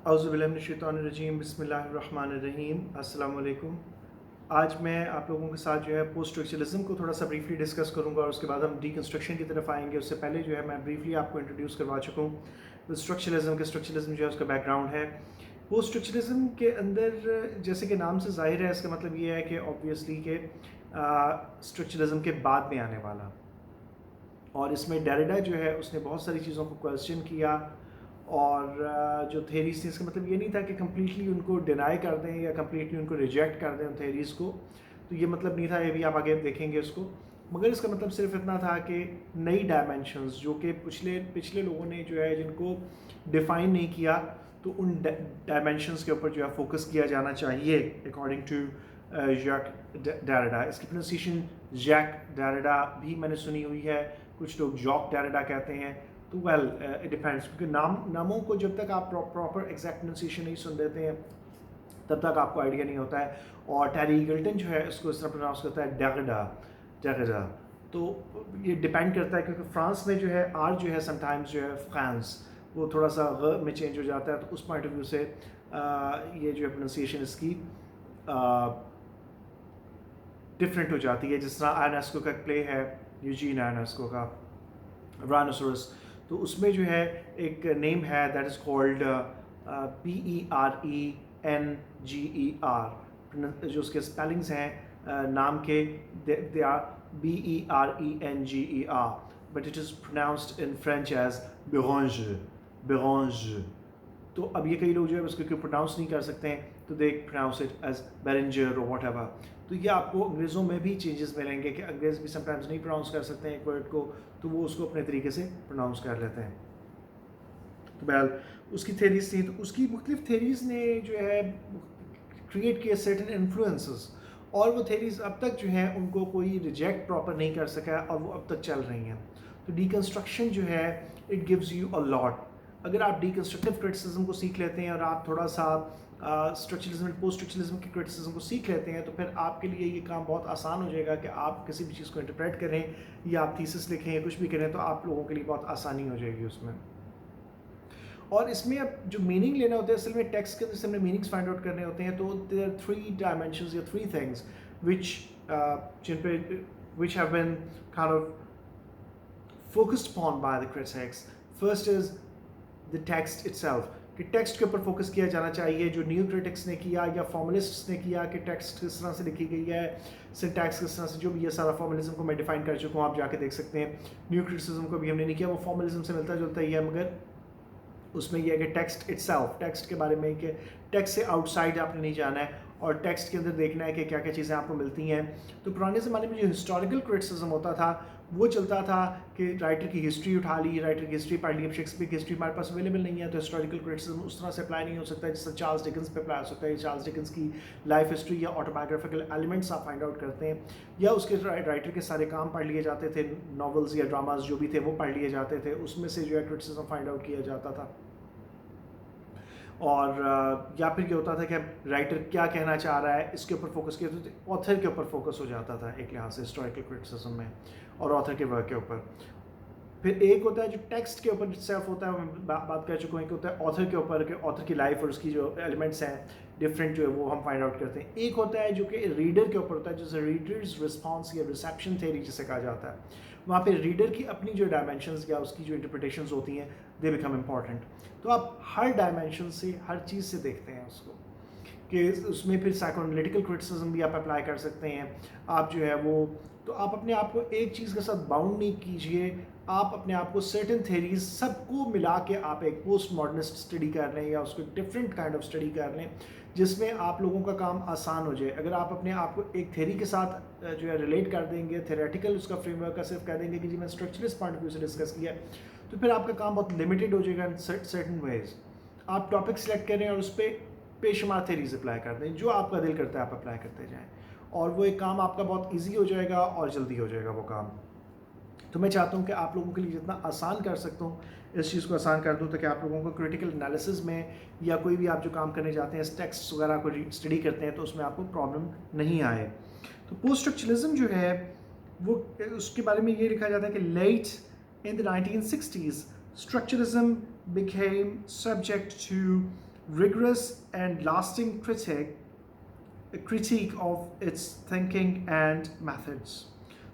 औज़ुबिल्लाहिमिनश्शैतानिर्रजीम बिस्मिल्लाहिर्रहमानिर्रहीम अस्सलाम वालेकुम। आज मैं आप लोगों के साथ जो है पोस्ट स्ट्रक्चरलिज्म को थोड़ा सा ब्रीफली डिस्कस करूंगा और उसके बाद हम डीकंस्ट्रक्शन की तरफ आएंगे। उससे पहले जो है मैं ब्रीफली आपको इंट्रोड्यूस करवा चुका हूँ स्ट्रक्चरलिज्म जो है उसका बैकग्राउंड है। पोस्ट स्ट्रक्चरलिज्म के अंदर जैसे कि नाम से ज़ाहिर है, इसका मतलब ये है कि ऑब्वियसली के स्ट्रक्चरलिज्म के बाद में आने वाला, और इसमें डेरिडा जो है उसने बहुत सारी चीज़ों को क्वेश्चन किया और जो थेरीज थी इसका मतलब ये नहीं था कि कम्प्लीटली उनको डिनाई कर दें या कम्प्लीटली उनको रिजेक्ट कर दें उन थेरीज़ को, तो ये मतलब नहीं था, ये भी आप आगे देखेंगे उसको। मगर इसका मतलब सिर्फ इतना था कि नई डायमेंशंस जो कि पिछले पिछले लोगों ने जो है जिनको डिफ़ाइन नहीं किया, तो उन डायमेंशंस के ऊपर जो है फोकस किया जाना चाहिए अकॉर्डिंग टू जैक डेरिडा। इसकी प्रोनाउंसिएशन जैक डेरिडा भी मैंने सुनी हुई है, कुछ लोग जॉक डेरिडा कहते हैं, तो वेल इट डिपेंड्स, क्योंकि नामों को जब तक आप प्रॉपर एग्जैक्ट प्रोनाउंसिएशन नहीं सुन देते हैं तब तक आपको आइडिया नहीं होता है। और टैरी ईगल्टन जो है इसको इस तरह प्रोनाउंस करता है डेरिडा डेरिडा। तो ये डिपेंड करता है, क्योंकि फ्रांस में जो है आर जो है समटाइम्स जो है फ्रांस वो थोड़ा सा ग में चेंज हो जाता है, तो उस पॉइंट ऑफ व्यू से ये जो है प्रोनाउंसिएशन इसकी डिफरेंट हो जाती है। जिस तरह आयनेस्को का प्ले है, यूजीन आयनेस्को का राइनोसोरस, तो उसमें जो है एक नेम है दैट इज़ कॉल्ड PERENGER, जो उसके स्पेलिंग्स हैं नाम के, they are BERENGER, but it is pronounced in French as Berenger Berenger. तो अब ये कई लोग जो है उसको क्यों प्रोनाउंस नहीं कर सकते हैं, तो दे प्रोनाउंस इट एज बेरेंजर और वॉट एवर। तो ये आपको अंग्रेज़ों में भी चेंजेस मिलेंगे कि अंग्रेज़ भी समटाइम्स नहीं प्रोनाउंस कर सकते हैं एक वर्ड को, तो वो उसको अपने तरीके से प्रोनाउंस कर लेते हैं। तो बहरहाल उसकी थेरीज थी, तो उसकी मुख्तलिफ थेरीज़ ने जो है क्रिएट किया सर्टेन इन्फ्लुएंसेस, और वो थेरीज अब तक जो हैं उनको कोई रिजेक्ट प्रॉपर नहीं कर सका और वो अब तक चल रही हैं। तो डीकंस्ट्रक्शन जो है it gives you a lot. अगर आप डीकंस्ट्रक्टिव क्रिटिसिज्म को सीख लेते हैं और आप थोड़ा सा स्ट्रक्चरलिज्म एंड पोस्ट स्ट्रक्चरलिज्म की क्रिटिसिज्म को सीख लेते हैं, तो फिर आपके लिए ये काम बहुत आसान हो जाएगा कि आप किसी भी चीज़ को इंटरप्रेट करें या आप थीसिस लिखें या कुछ भी करें, तो आप लोगों के लिए बहुत आसानी हो जाएगी उसमें। और इसमें अब जो मीनिंग लेना होता है, असल में टेक्स्ट के अंदर से हमें मीनिंग्स फाइंड आउट करने होते हैं, तो देयर आर 3 डायमेंशंस या 3 थिंग्स जिन पे which have been kind of focused upon by the critics. First is the text itself, कि टेक्स्ट के ऊपर फोकस किया जाना चाहिए, जो न्यू क्रिटिक्स ने किया या फॉर्मलिस्ट्स ने किया कि टेक्स्ट किस तरह से लिखी गई है, सिंटैक्स किस तरह से, जो भी ये सारा फॉर्मलिज्म को मैं डिफाइन कर चुका हूँ, आप जाके देख सकते हैं। न्यू क्रिटिसिज्म को भी हमने नहीं किया, वो फॉर्मलिज्म से मिलता जुलता ही है, मगर उसमें यह है कि टेक्स्ट इटसेल्फ, टेक्स्ट के बारे में कि टेक्स्ट से आउटसाइड आपने नहीं जाना है और टेक्स्ट के अंदर देखना है कि क्या क्या चीज़ें आपको मिलती हैं। तो पुराने ज़माने में जो हिस्टोरिकल क्रिटिसिज्म होता था वो चलता था कि राइटर की हिस्ट्री उठा ली, राइटर की हिस्ट्री पढ़ ली। अब शेक्सपियर की हिस्ट्री हमारे पास अवेलेबल नहीं है, तो हिस्टोरिकल क्रिटिसिज्म उस तरह से अप्लाई नहीं हो सकता जिस तरह चार्ल्स डिकेंस पे अप्लाई हो सकता है। चार्ल्स डिकेंस की लाइफ हिस्ट्री या ऑटोबायोग्राफिकल एलिमेंट्स आप फाइंड आउट करते हैं, या उसके राइटर के सारे काम पढ़ लिए जाते थे, नॉवेल्स या ड्रामाज जो भी थे वो पढ़ लिए जाते थे, उसमें से जो है क्रिटिसिज्म फाइंड आउट किया जाता था। और या फिर ये होता था कि राइटर क्या कहना चाह रहा है इसके ऊपर फोकस किया, तो ऑथर के ऊपर फोकस हो जाता था एक लिहाज से हिस्टोरिकल क्रिटिसिज्म में, और ऑथर के वर्क के ऊपर। फिर एक होता है जो टेक्स्ट के ऊपर सेल्फ होता है, मैं बात कर चुका हूँ कि होता है ऑथर के ऊपर, कि ऑथर की लाइफ और उसकी जो एलिमेंट्स हैं डिफरेंट जो है वो हम फाइंड आउट करते हैं। एक होता है जो कि रीडर के ऊपर होता है, जैसे रीडर्स रिस्पॉन्स या रिसेप्शन थ्योरी जिसे कहा जाता है। वहाँ पे रीडर की अपनी जो डायमेंशंस या उसकी जो इंटरप्रिटेशंस होती हैं दे बिकम इम्पॉर्टेंट। तो आप हर डायमेंशन से, हर चीज़ से देखते हैं उसको, कि उसमें फिर साइकोएनालिटिकल क्रिटिसिज्म भी आप अप्लाई कर सकते हैं। आप जो है वो, तो आप अपने आप को एक चीज़ के साथ बाउंड नहीं कीजिए, आप अपने आप को सर्टेन थेरीज सबको मिला के आप एक पोस्ट मॉडर्निस्ट स्टडी कर लें या उसको डिफरेंट काइंड ऑफ स्टडी कर लें, जिसमें आप लोगों का काम आसान हो जाए। अगर आप अपने आप को एक थेरी के साथ जो है रिलेट कर देंगे, थेरेटिकल उसका फ्रेमवर्क का सिर्फ कह देंगे कि जी मैं स्ट्रक्चरलिस्ट पॉइंट ऑफ व्यू से डिस्कस किया, तो फिर आपका काम बहुत लिमिटेड हो जाएगा इन सर्टेन वेज। आप टॉपिक सेलेक्ट करें और उस पर बेशुमार थेरीज अप्लाई कर दें, जो आपका दिल करता है आप अप्लाई करते जाएँ, और वो एक काम आपका बहुत ईजी हो जाएगा और जल्दी हो जाएगा वो काम। तो मैं चाहता हूँ कि आप लोगों के लिए जितना आसान कर सकता हूँ इस चीज़ को आसान कर दूँ, ताकि आप लोगों को क्रिटिकल एनालिसिस में या कोई भी आप जो काम करने जाते हैं, टेक्स्ट वगैरह को स्टडी करते हैं, तो उसमें आपको प्रॉब्लम नहीं आए। तो पोस्ट स्ट्रक्चरलिज्म जो है वो, उसके बारे में ये लिखा जाता है कि late in the 1960s structuralism became subject to rigorous and lasting critique of its thinking and methods.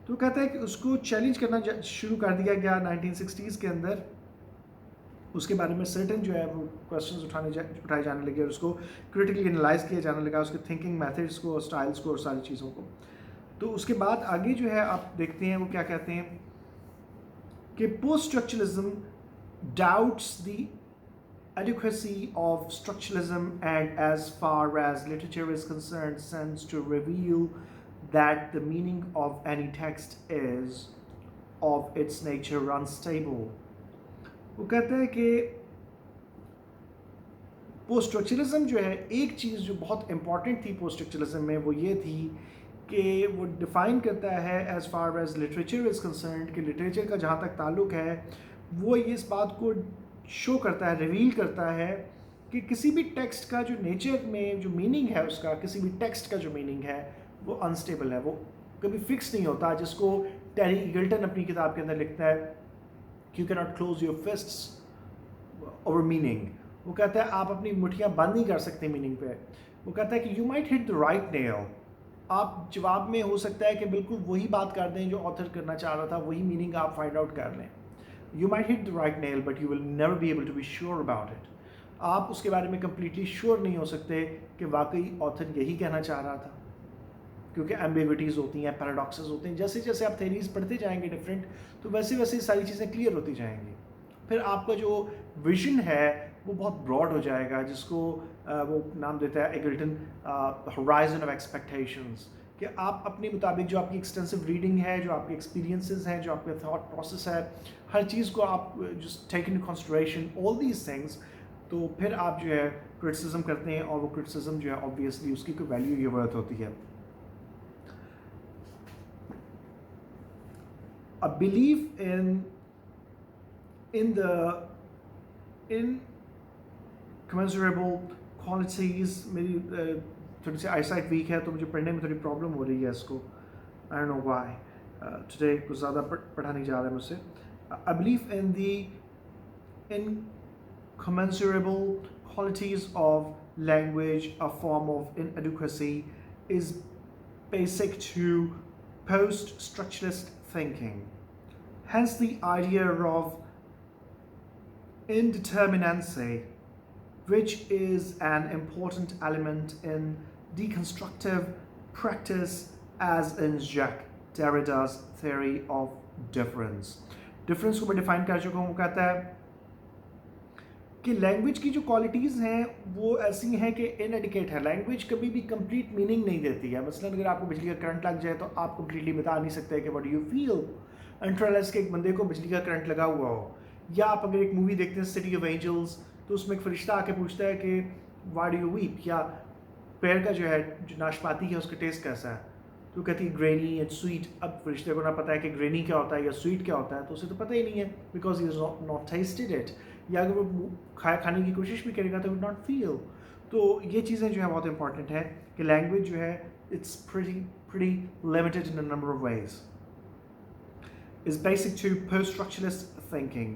तो कहता है कि उसको चैलेंज करना शुरू कर दिया गया 1960s के अंदर, उसके बारे में सर्टेन जो है वो क्वेश्चंस उठाए जाने लगे और उसको क्रिटिकली एनालाइज किया जाने लगा, उसके थिंकिंग मेथड्स को, स्टाइल्स को और सारी चीज़ों को। तो उसके बाद आगे जो है आप देखते हैं वो क्या कहते हैं कि post structuralism doubts the adequacy of structuralism and as far as literature is concerned tends to reveal that the meaning of any text is of its nature unstable. वो कहता है कि पोस्ट स्ट्रक्चरलिज्म जो है, एक चीज़ जो बहुत इंपॉर्टेंट थी पोस्ट स्ट्रक्चरलिज्म में वो ये थी कि वो डिफ़ाइन करता है as far as literature is concerned कि लिटरेचर का जहाँ तक ताल्लुक़ है वो इस बात को शो करता है, रिवील करता है कि किसी भी टेक्स्ट का जो नेचर में जो मीनिंग है उसका, किसी भी टेक्स्ट का जो मीनिंग है वो अनस्टेबल है, वो कभी फिक्स नहीं होता। जिसको टेरी ईगल्टन अपनी किताब के अंदर लिखता है, you can not close your फिस्ट्स over meaning. वो कहता है आप अपनी मुठ्ठियाँ बंद नहीं कर सकते मीनिंग पे। वो कहता है कि you might hit the right nail, आप जवाब में हो सकता है कि बिल्कुल वही बात कर दें जो ऑथर करना चाह रहा था, वही मीनिंग आप फाइंड आउट कर लें। You might hit the right nail, but you will never be able to be sure about it. आप उसके बारे में completely sure नहीं हो सकते कि वाकई ऑथर यही कहना चाह रहा था, क्योंकि एम्बिग्विटीज़ होती हैं, पैराडॉक्सेस होते हैं। जैसे जैसे आप थेरीज पढ़ते जाएंगे डिफरेंट, तो वैसे वैसे सारी चीज़ें क्लियर होती जाएंगी। फिर आपका जो विजन है वो बहुत ब्रॉड हो जाएगा, जिसको वो नाम देता है एगल्टन होराइजन ऑफ एक्सपेक्टेशंस, कि आप अपने मुताबिक जो आपकी एक्सटेंसिव रीडिंग है, जो आपके एक्सपीरियंसेस हैं, जो आपका थॉट प्रोसेस है, हर चीज़ को आप just take in consideration all these things, तो फिर आप जो है क्रिटिसिज्म करते हैं और वो क्रिटिसिज्म जो है ऑब्वियसली उसकी कोई वैल्यू या वर्थ होती है। A belief in the incommensurable qualities, मेरी थोड़ी सी आईसाइट वीक है तो मुझे पढ़ने में थोड़ी प्रॉब्लम हो रही है इसको, आई डोंट नो व्हाई, टुडे कुछ ज़्यादा पढ़ा नहीं जा रहा है मुझसे। I believe in the incommensurable qualities of language, a form of inadequacy, is basic to post-structuralist thinking. Hence the idea of indeterminacy, which is an important element in deconstructive practice, as in Jacques Derrida's theory of difference. Difference को मैं define कर चुका हूँ। कहता है कि language की जो क्वालिटीज़ हैं वो ऐसी हैं कि इनएडिकेट है। लैंग्वेज कभी भी कंप्लीट मीनिंग नहीं देती है। मसलन अगर आपको बिजली का करंट लग जाए तो आप कंप्लीटली बता नहीं सकते कि what do you feel until कि एक बंदे को बिजली का करंट लगा हुआ हो। या आप अगर एक मूवी देखते हैं सिटी ऑफ एंजल्स, तो उसमें एक फरिश्ता आके पूछता है कि व्हाई डू यू वीप, या पेड़ का जो है जो नाशपाती है उसका टेस्ट कैसा है, तो कहती है ग्रेनी एंड स्वीट। अब फरिश्ते को ना पता है कि ग्रेनी क्या होता है या स्वीट क्या होता है, तो उसे तो पता ही नहीं है because he is not tested it. या अगर वो खाने की कोशिश भी करेगा तो विल नॉट फील। तो ये चीज़ें जो है बहुत इंपॉर्टेंट है कि लैंग्वेज जो है it's pretty limited in a number of ways, is basic to post-structuralist thinking,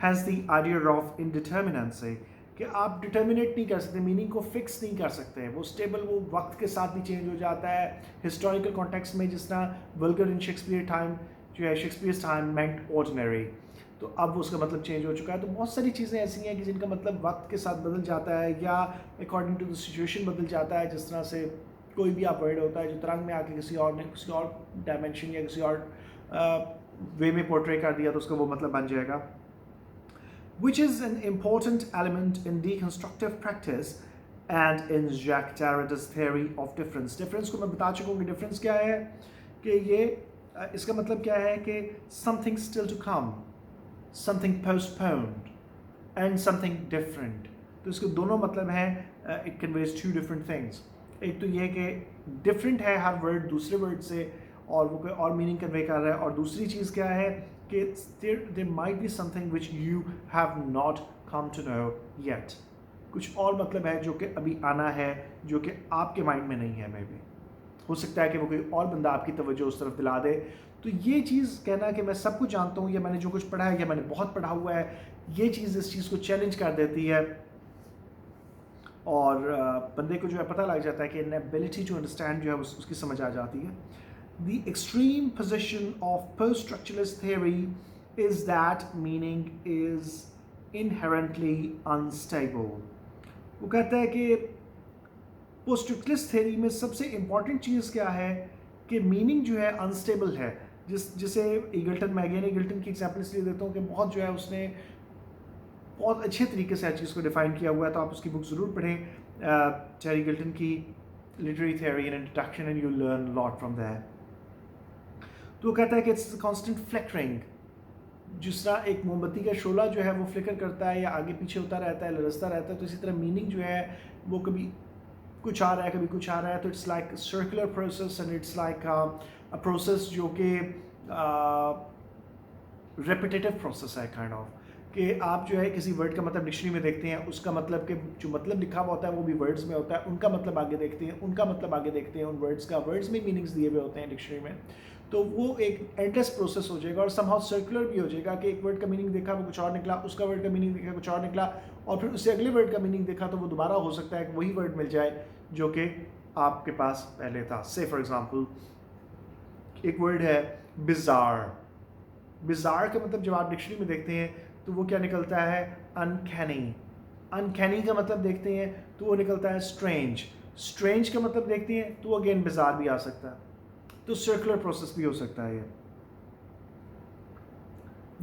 has the idea of indeterminacy, कि आप डिटर्मिनेट नहीं कर सकते, मीनिंग को फिक्स नहीं कर सकते, वो स्टेबल, वो वक्त के साथ भी चेंज हो जाता है। हिस्टोरिकल कॉन्टेक्स्ट में जिस तरह वल्गर इन शेक्सपियर टाइम जो है, शेक्सपियर्स टाइम मेंट ऑर्डिनरी, तो अब उसका मतलब चेंज हो चुका है। तो बहुत सारी चीज़ें ऐसी हैं कि जिनका मतलब वक्त के साथ बदल जाता है या अकॉर्डिंग टू द सिचुएशन बदल जाता है। जिस तरह से कोई भी आप वर्ड होता है जो तरंग में आके किसी और ने किसी और डायमेंशन या किसी और वे में पोर्ट्रे कर दिया तो उसका वो मतलब बन जाएगा। Which is an important element in deconstructive practice and in Jacques Derrida's theory of difference. Difference को मैं बता चुका हूँ कि difference क्या है, कि ये इसका मतलब क्या है कि something still to come, something postponed and something different. तो इसके दोनों मतलब हैं, it conveys two different things. एक तो ये कि different है हर word दूसरे word से और वो कोई और मीनिंग कन्वे कर रहा है, और दूसरी चीज़ क्या है कि there might be something which you have not come to know yet. कुछ और मतलब है जो कि अभी आना है, जो कि आपके माइंड में नहीं है। मे बी हो सकता है कि वो कोई और बंदा आपकी तवज्जो उस तरफ दिला दे। तो ये चीज़ कहना कि मैं सब कुछ जानता हूँ या मैंने जो कुछ पढ़ा है या मैंने बहुत पढ़ा हुआ है, ये चीज़ इस चीज़ को चैलेंज कर देती है और बंदे को जो है पता लग जाता है कि एन एबिलिटी टू अंडरस्टैंड जो है उसकी समझ आ जाती है. The extreme position of post structuralist theory is that meaning is inherently unstable. वो कहता है कि पोस्ट स्ट्रक्चरलिस्ट थियरी में सबसे इंपॉर्टेंट चीज़ क्या है कि मीनिंग जो है अनस्टेबल है. जिसे ईगल्टन, मैगन ईगल्टन की एग्जाम्पल इसलिए देता हूँ कि बहुत जो है उसने बहुत अच्छे तरीके से हर चीज़ को डिफाइन किया हुआ है. तो आप उसकी बुक ज़रूर पढ़ें, टेरी गिल्टन की literary theory and introduction, and you learn lot from that. तो वो कहता है कि इट्स कॉन्स्टेंट फ्लिकरिंग. जिस तरह एक मोमबत्ती का शोला जो है वो फ्लिकर करता है या आगे पीछे होता रहता है, लरसता रहता है, तो इसी तरह मीनिंग जो है वो कभी कुछ आ रहा है, कभी कुछ आ रहा है. तो it's like circular process and it's like a process जो कि रेपिटेटिव प्रोसेस है काइंड ऑफ, कि आप जो है किसी वर्ड का मतलब डिक्शनरी में देखते हैं, उसका मतलब के जो मतलब लिखा हुआ होता है वो भी वर्ड्स में होता है, उनका मतलब आगे देखते हैं, उनका मतलब आगे देखते हैं, उन वर्ड्स का, वर्ड्स में मीनिंग्स दिए हुए होते हैं डिक्शनरी में. तो वो एक एंडलेस प्रोसेस हो जाएगा और समहाउ सर्कुलर भी हो जाएगा कि एक वर्ड का मीनिंग देखा वो कुछ और निकला, उसका वर्ड का मीनिंग देखा कुछ और निकला, और फिर उससे अगले वर्ड का मीनिंग देखा तो वो दोबारा हो सकता है कि वही वर्ड मिल जाए जो कि आपके पास पहले था. से फॉर एग्जाम्पल एक वर्ड है बिजार. बिजार का मतलब जब आप डिक्शनरी में देखते हैं तो वो क्या निकलता है, अनकैनी. अनकैनी का मतलब देखते हैं तो वो निकलता है स्ट्रेंज. स्ट्रेंज का मतलब देखते हैं तो अगेन बिजार भी आ सकता है. तो सर्कुलर प्रोसेस भी हो सकता है ये.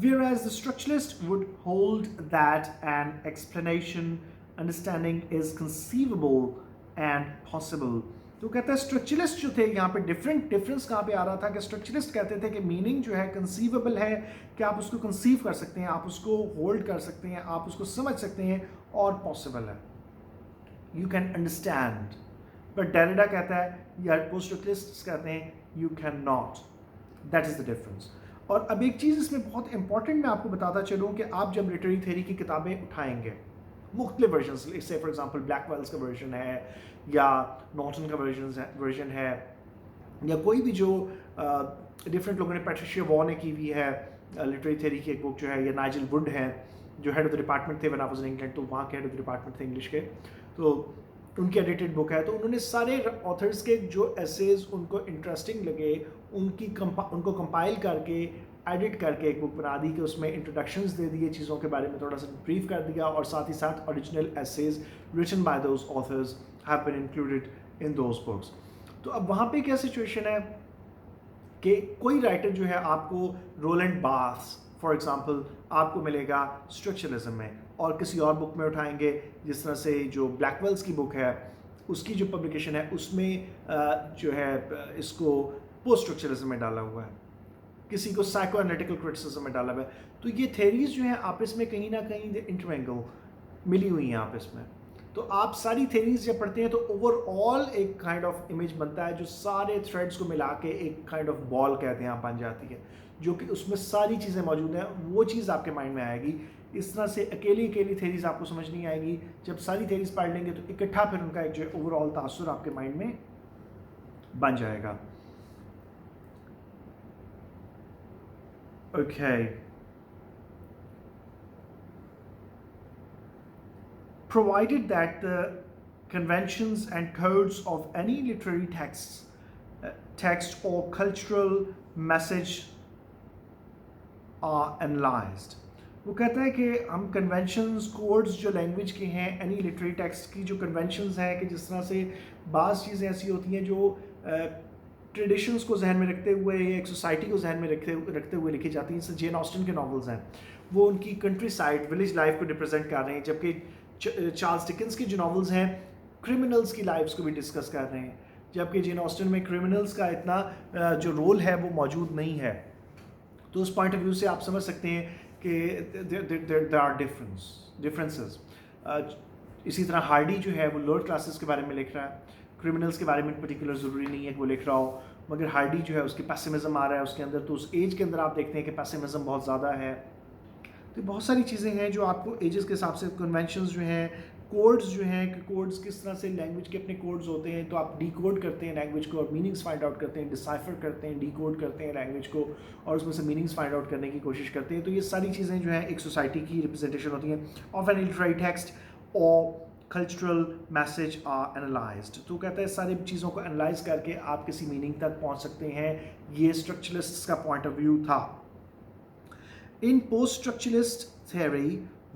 Whereas the structuralist would hold that an explanation understanding is conceivable and possible. तो कहता है स्ट्रक्चरलिस्ट जो थे यहाँ पे डिफरेंस कहाँ पे आ रहा था कि स्ट्रक्चरलिस्ट कहते थे कि मीनिंग जो है कंसीवेबल है, कि आप उसको कंसीव कर सकते हैं, आप उसको होल्ड कर सकते हैं, आप उसको समझ सकते हैं, और पॉसिबल है, you can understand. But Derrida कहता है या पोस्ट स्ट्रक्चरलिस्ट कहते हैं you can not. That is the difference. और अब एक चीज़ इसमें बहुत इंपॉर्टेंट मैं आपको बताता चलूँ कि आप जब लिटरेरी थ्योरी की किताबें उठाएंगे, मुख्तलिफ वर्जन से, फॉर एग्जांपल ब्लैकवेल्स का वर्जन है या नॉर्टन का वर्जन है या कोई भी जो डिफरेंट लोगों ने, पैट्रिशिया वॉ ने की हुई है लिटरेरी थ्योरी की एक बुक जो है, या नाइजल वुड है जो हेड ऑफ द डिपार्टमेंट थे when I was in England, तो वहाँ के हेड ऑफ द डिपार्टमेंट थे इंग्लिश के, तो उनकी एडिटेड बुक है. तो उन्होंने सारे ऑथर्स के जो एसेज उनको इंटरेस्टिंग लगे उनको कंपाइल करके एडिट करके एक बुक बना दी कि उसमें इंट्रोडक्शंस दे दिए, चीज़ों के बारे में थोड़ा सा ब्रीफ कर दिया, और साथ ही साथ original essays written by those authors have been included in those books. तो अब वहाँ पे क्या सिचुएशन है कि कोई राइटर जो है आपको रोलैंड बार्थ्स फॉर एग्जांपल आपको मिलेगा स्ट्रक्चरलिज्म में, और किसी और बुक में उठाएंगे जिस तरह से जो ब्लैकवेल्स की बुक है उसकी जो पब्लिकेशन है उसमें जो है इसको पोस्ट स्ट्रक्चरलिज्म में डाला हुआ है, किसी को साइको एनालिटिकल क्रिटिसिज्म में डाला हुआ है. तो ये थेरीज जो हैं आपस में कहीं ना कहीं इंटरमेंगल मिली हुई हैं आपस में. तो आप सारी थेरीज जब पढ़ते हैं तो ओवरऑल एक काइंड ऑफ इमेज बनता है जो सारे थ्रेड्स को मिला के एक काइंड ऑफ बॉल कहते हैं आप बन जाती है, जो कि उसमें सारी चीज़ें मौजूद हैं. वो चीज़ आपके माइंड में आएगी. इस तरह से अकेली थेरीज आपको समझ नहीं आएगी. जब सारी थेरीज पढ़ लेंगे तो इकट्ठा फिर उनका एक जो ओवरऑल तासुर आपके माइंड में बन जाएगा. Okay. Provided that the conventions and codes of any literary text or cultural message are analyzed. वो कहता है कि हम कन्वेंशंस कोड्स जो लैंग्वेज के हैं, एनी लिटरेरी टेक्स्ट की जो कन्वेंशंस हैं, कि जिस तरह से बाज़ चीज़ें ऐसी होती हैं जो ट्रेडिशंस को जहन में रखते हुए, एक सोसाइटी को जहन में रखते हुए लिखी जाती हैं. जैसे जेन ऑस्टन के नॉवेल्स हैं, वो उनकी कंट्री साइड विलेज लाइफ को रिप्रेजेंट कर रहे हैं, जबकि चार्ल्स डिकेंस के जो नॉवेल्स हैं क्रिमिनल्स की लाइफ्स को भी डिस्कस कर रहे हैं, जबकि जेन ऑस्टन में क्रिमिनल्स का इतना जो रोल है वो मौजूद नहीं है. तो उस पॉइंट ऑफ व्यू से आप समझ सकते हैं कि देयर आर डिफरेंसेस. इसी तरह हार्डी जो है वो लोअर क्लासेस के बारे में लिख रहा है, क्रिमिनल्स के बारे में पर्टिकुलर ज़रूरी नहीं है कि वो लिख रहा हो, मगर हार्डी जो है उसकी पैसिमिज्म आ रहा है उसके अंदर. तो उस एज के अंदर आप देखते हैं कि पैसिमिज्म बहुत ज़्यादा है. तो बहुत सारी चीज़ें हैं जो आपको एजेस के हिसाब से, कन्वेंशंस जो हैं, कोड्स जो हैं, कि कोड्स किस तरह से लैंग्वेज के अपने कोड्स होते हैं, तो आप डिकोड करते हैं लैंग्वेज को और मीनिंग्स फाइंड आउट करते हैं, डिसाइफर करते हैं, डिकोड करते हैं लैंग्वेज को और उसमें से मीनिंग्स फाइंड आउट करने की कोशिश करते हैं. तो ये सारी चीज़ें जो हैं एक सोसाइटी की रिप्रेजेंटेशन होती हैं ऑफ एन लिटरेरी टेक्स्ट और cultural message are analyzed. तो कहता है सारी चीज़ों को एनालाइज करके आप किसी मीनिंग तक पहुंच सकते हैं. ये स्ट्रक्चरलिस्ट का पॉइंट ऑफ व्यू था. In post-structuralist theory,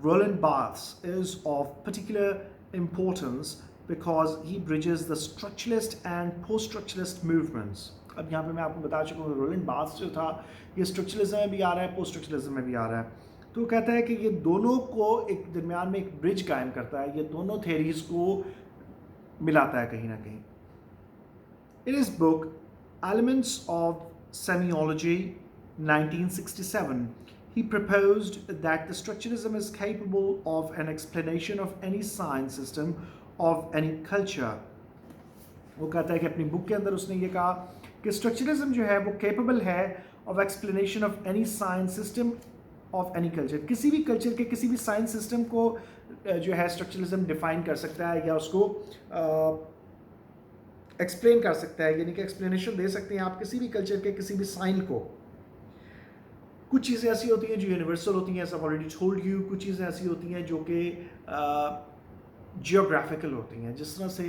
Roland Barthes is of particular importance because he bridges the structuralist and post-structuralist movements. अब यहाँ पे मैं आपको बता चुका हूँ रोलैंड बार्थ्स जो था ये स्ट्रक्चरलिज्म में भी आ रहा है, पोस्ट स्ट्रक्चरलिज्म में भी आ रहा है. तो कहता है कि ये दोनों को एक दरमियान में एक ब्रिज कायम करता है, ये दोनों थेरीज को मिलाता है कहीं ना कहीं. In his book elements of semiology 1967 he proposed that the structuralism is capable of an explanation of any science system of any culture. वो कहता है कि अपनी बुक के अंदर उसने ये कहा कि स्ट्रक्चरलिज्म जो है वो केपेबल है of explanation of any science system of any culture. किसी भी कल्चर के किसी भी साइंस सिस्टम को जो है स्ट्रक्चरलिज्म डिफाइन कर सकता है या उसको एक्सप्लेन कर सकता है, यानी कि एक्सप्लेनेशन दे सकते हैं आप किसी भी कल्चर के किसी भी साइन को. कुछ चीज़ें ऐसी होती हैं जो यूनिवर्सल होती हैं, सब ऑलरेडी टोल्ड यू. कुछ चीज़ें ऐसी होती हैं जो कि जियोग्राफिकल होती हैं. जिस तरह से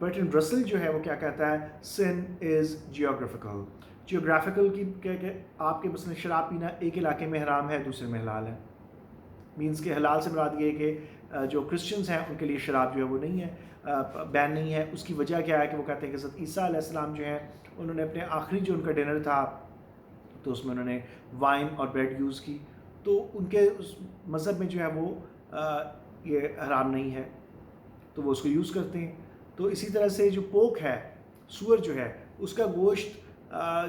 बर्टन रसल जो है वो क्या कहता है, सिन इज़ जियोग्राफिकल. जियोग्राफिकल की क्या आपके मसलन शराब पीना एक इलाके में हराम है, दूसरे में हलाल है. मीन्स के हलाल से मुराद ये है कि जो क्रिश्चियंस हैं उनके लिए शराब जो है वो नहीं है, बैन नहीं है. उसकी वजह क्या है कि वो कहते हैं कि हज़रत ईसा अलैहिस्सलाम जो हैं उन्होंने अपने आखिरी जो उनका डिनर था तो उसमें उन्होंने वाइन और ब्रेड यूज़ की, तो उनके उस मज़हब में जो है वो ये हराम नहीं है, तो वो उसको यूज़ करते हैं. तो इसी तरह से जो पोक है, सूअर जो है, उसका गोश्त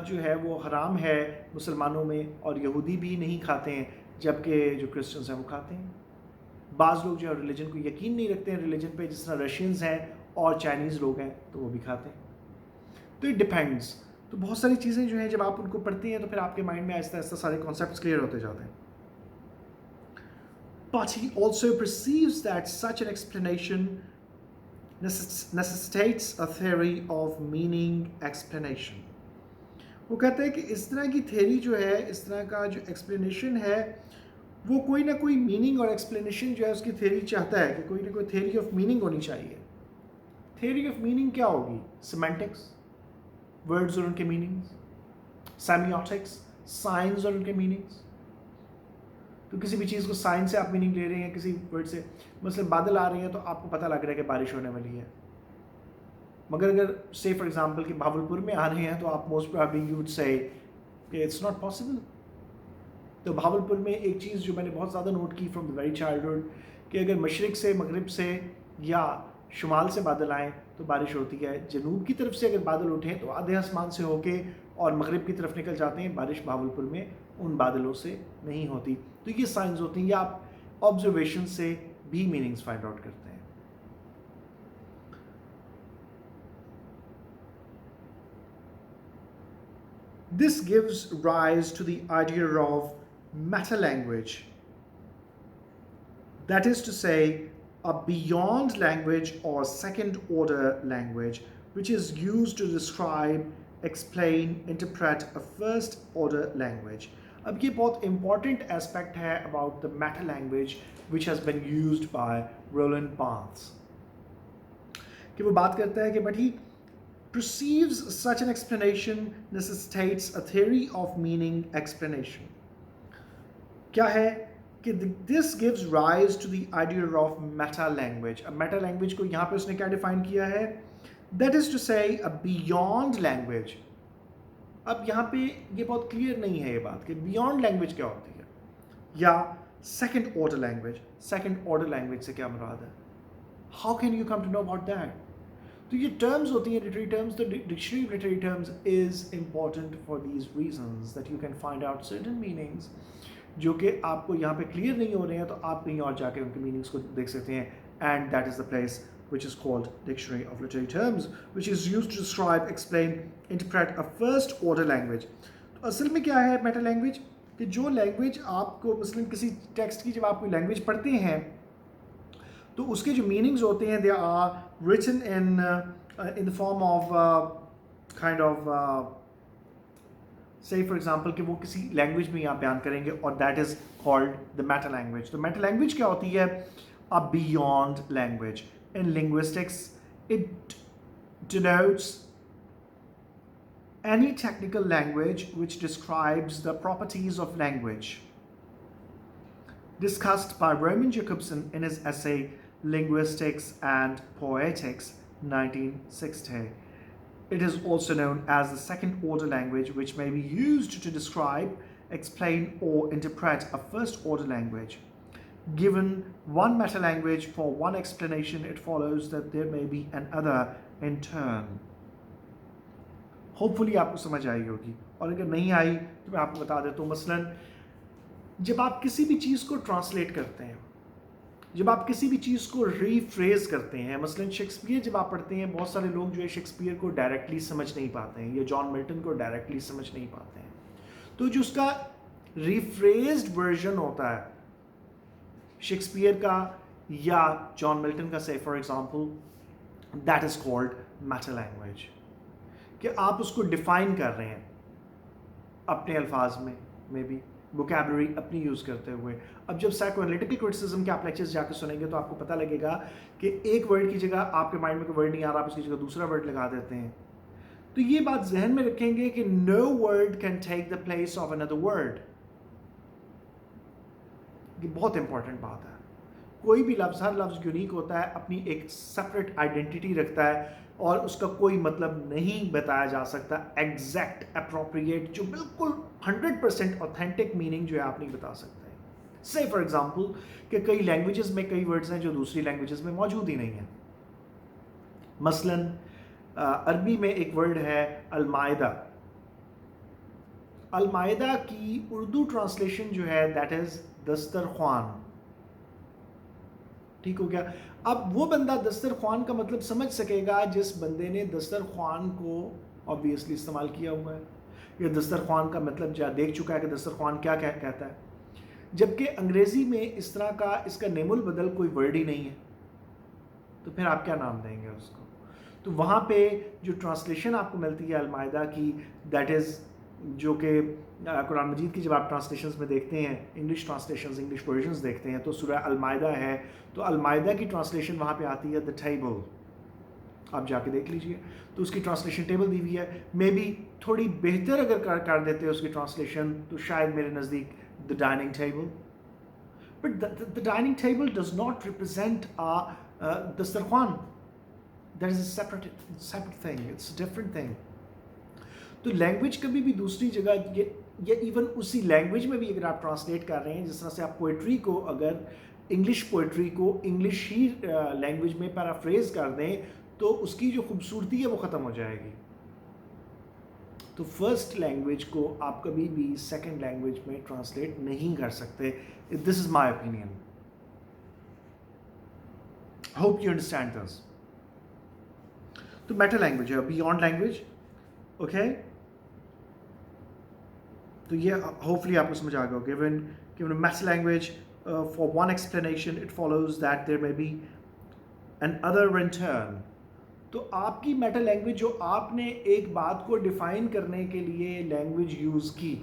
जो है वो हराम है मुसलमानों में, और यहूदी भी नहीं खाते हैं, जबकि जो क्रिश्चियंस हैं वो खाते हैं. बाज़ लोग जो है रिलीजन को यकीन नहीं रखते हैं रिलीजन पे, जिस तरह रशियंस हैं और चाइनीज़ लोग हैं तो वो भी खाते हैं. तो इट डिपेंड्स. तो बहुत सारी चीज़ें जो हैं जब आप उनको पढ़ते हैं तो फिर आपके माइंड में आहिस्ता आहिस्ता सारे कॉन्सेप्ट्स क्लियर होते जाते हैं. But he also perceives that such an explanation necessitates a theory of meaning explanation. वो कहते हैं कि इस तरह की थ्योरी जो है, इस तरह का जो एक्सप्लेनेशन है, वो कोई ना कोई मीनिंग और एक्सप्लेनेशन जो है उसकी थ्योरी चाहता है कि कोई ना कोई थ्योरी ऑफ मीनिंग होनी चाहिए. थ्योरी ऑफ मीनिंग क्या होगी? सिमेंटिक्स, वर्ड्स और उनके मीनिंग्स, सेमियोटिक्स, साइंस और उनके मीनिंग्स. तो किसी भी चीज़ को साइंस से आप मीनिंग ले रहे हैं, किसी वर्ड से, मतलब बादल आ रहे हैं तो आपको पता लग रहा है कि बारिश होने वाली है. मगर अगर से फॉर एग्जांपल कि भावलपुर में आ रहे हैं तो आप most probably you would say कि इट्स नॉट पॉसिबल. तो भावलपुर में एक चीज़ जो मैंने बहुत ज़्यादा नोट की फ्रॉम द वेरी चाइल्डहुड कि अगर मशरिक से, मगरिब से या शुमाल से बादल आएँ तो बारिश होती है. जनूब की तरफ से अगर बादल उठें तो आधे आसमान से होके और मगरिब की तरफ निकल जाते हैं. बारिश भावलपुर में उन बादलों से नहीं होती. तो ये साइंस होती हैं, या आप ऑब्जर्वेशन से भी मीनिंग्स फाइंड आउट करते हैं. This gives rise to the idea of meta language, that is to say, a beyond language or second order language which is used to describe, explain, interpret a first order language. अब ये बहुत important aspect है about the meta language which has been used by Roland Barthes. कि वो बात करता है कि but he perceives such an explanation necessitates a theory of meaning explanation. क्या है कि this gives rise to the idea of meta language. अब meta language को यहाँ पे उसने क्या define किया है? That is to say a beyond language. अब यहाँ पे ये बहुत क्लियर नहीं है ये बात कि beyond language क्या होती है, या second order language. Second order language से क्या मुराद है? How can you come to know about that? तो ये टर्म्स होती हैं लिटरेरी टर्म्स. तो dictionary of literary terms is important for these reasons that you can find out certain meanings जो कि आपको यहाँ पे क्लियर नहीं हो रहे हैं, तो आप कहीं और जाके उनके मीनिंग्स को देख सकते हैं. And that is the place which is called Dictionary of Literary Terms, which is used to describe, explain, interpret a first order language. तो असल में क्या है मेटा लैंग्वेज? कि जो लैंग्वेज आपको मसलन किसी टेक्स्ट की जब आप कोई लैंग्वेज पढ़ते हैं तो उसके जो मीनिंग्स होते हैं they are written in the form of kind of say for example कि वो किसी लैंग्वेज में आप बयान करेंगे और that is called the meta language. तो मेटा लैंग्वेज क्या होती है? are beyond language. In linguistics, it denotes any technical language which describes the properties of language. Discussed by Roman Jacobson in his essay Linguistics and Poetics, 1960. It is also known as the second order language, which may be used to describe, explain, or interpret a first order language. Given one meta language for one explanation, it follows that there may be another in turn. Hopefully आपको समझ आई होगी, और अगर नहीं आई तो मैं आपको बता देता हूँ. मसलन जब आप किसी भी चीज़ को ट्रांसलेट करते हैं, जब आप किसी भी चीज़ को रीफ्रेज करते हैं, मसलन शेक्सपियर जब आप पढ़ते हैं, बहुत सारे लोग जो है शेक्सपियर को डायरेक्टली समझ नहीं पाते हैं या जॉन मिल्टन को डायरेक्टली समझ नहीं पाते हैं. तो जो उसका रीफ्रेज्ड वर्जन होता है शेक्सपियर का या जॉन मिल्टन का, से for example, that is called Meta language. कि आप उसको डिफाइन कर रहे हैं अपने अल्फाज में, मे बी वोकैबुलरी अपनी यूज़ करते हुए. अब जब साइकोएनालिटिकल क्रिटिसिज्म के आप लेक्चर्स जाकर सुनेंगे तो आपको पता लगेगा कि एक वर्ड की जगह आपके माइंड में कोई वर्ड नहीं आ रहा, आप उसकी जगह दूसरा वर्ड लगा देते हैं. तो ये बात जहन में रखेंगे कि no word can take the place of another word. ये बहुत इंपॉर्टेंट बात है. कोई भी लफ्ज़, हर लफ्ज़ यूनिक होता है, अपनी एक सेपरेट आइडेंटिटी रखता है और उसका कोई मतलब नहीं बताया जा सकता एग्जैक्ट, अप्रोप्रिएट, जो बिल्कुल 100% ऑथेंटिक मीनिंग जो है आप नहीं बता सकते. से फॉर एग्जांपल कि कई लैंग्वेजेस में कई वर्ड्स हैं जो दूसरी लैंग्वेजेस में मौजूद ही नहीं है. मसलन अरबी में एक वर्ड है अलमायदा. अलमायदा की उर्दू ट्रांसलेशन जो है दैट इज दस्तरख्वान. ठीक हो गया. अब वो बंदा दस्तरख्वान का मतलब समझ सकेगा जिस बंदे ने दस्तरख्वान को ऑब्वियसली इस्तेमाल किया हुआ है या दस्तरख्वान का मतलब जा देख चुका है कि दस्तरख्वान क्या कहता है. जबकि अंग्रेज़ी में इस तरह का इसका नेमुल बदल कोई वर्ड ही नहीं है, तो फिर आप क्या नाम देंगे उसको. तो वहाँ पे जो ट्रांसलेशन आपको मिलती है अलमायदा की, दैट इज़ जो कि कुरान मजीद की जब आप ट्रांसलेशंस में देखते हैं, इंग्लिश ट्रांसलेशंस, इंग्लिश वर्जन्स देखते हैं, तो सूरह अलमायदा है, तो अलमायदा की ट्रांसलेशन वहाँ पे आती है द टेबल. आप जाके देख लीजिए, तो उसकी ट्रांसलेशन टेबल दी हुई है. मे बी थोड़ी बेहतर अगर कर देते हैं उसकी ट्रांसलेशन तो शायद मेरे नज़दीक the dining table. But the dining table does not represent दस्तरख्वान. That is a separate thing, it's a different thing. तो लैंग्वेज कभी भी दूसरी जगह या इवन उसी लैंग्वेज में भी अगर आप ट्रांसलेट कर रहे हैं, जिस तरह से आप पोइट्री को, अगर इंग्लिश पोइट्री को इंग्लिश ही लैंग्वेज में पैराफ्रेज कर दें तो उसकी जो खूबसूरती है वो ख़त्म हो जाएगी. तो फर्स्ट लैंग्वेज को आप कभी भी सेकंड लैंग्वेज में ट्रांसलेट नहीं कर सकते. This is my opinion. Hope you understand this. तो मेटा लैंग्वेज है, बियॉन्ड लैंग्वेज. ओके, तो ये होपफुली आपको समझ आ गया. Given meta language for one explanation it follows that there may be another in turn. तो आपकी मेटा लैंग्वेज जो आपने एक बात को डिफाइन करने के लिए लैंग्वेज यूज़ की,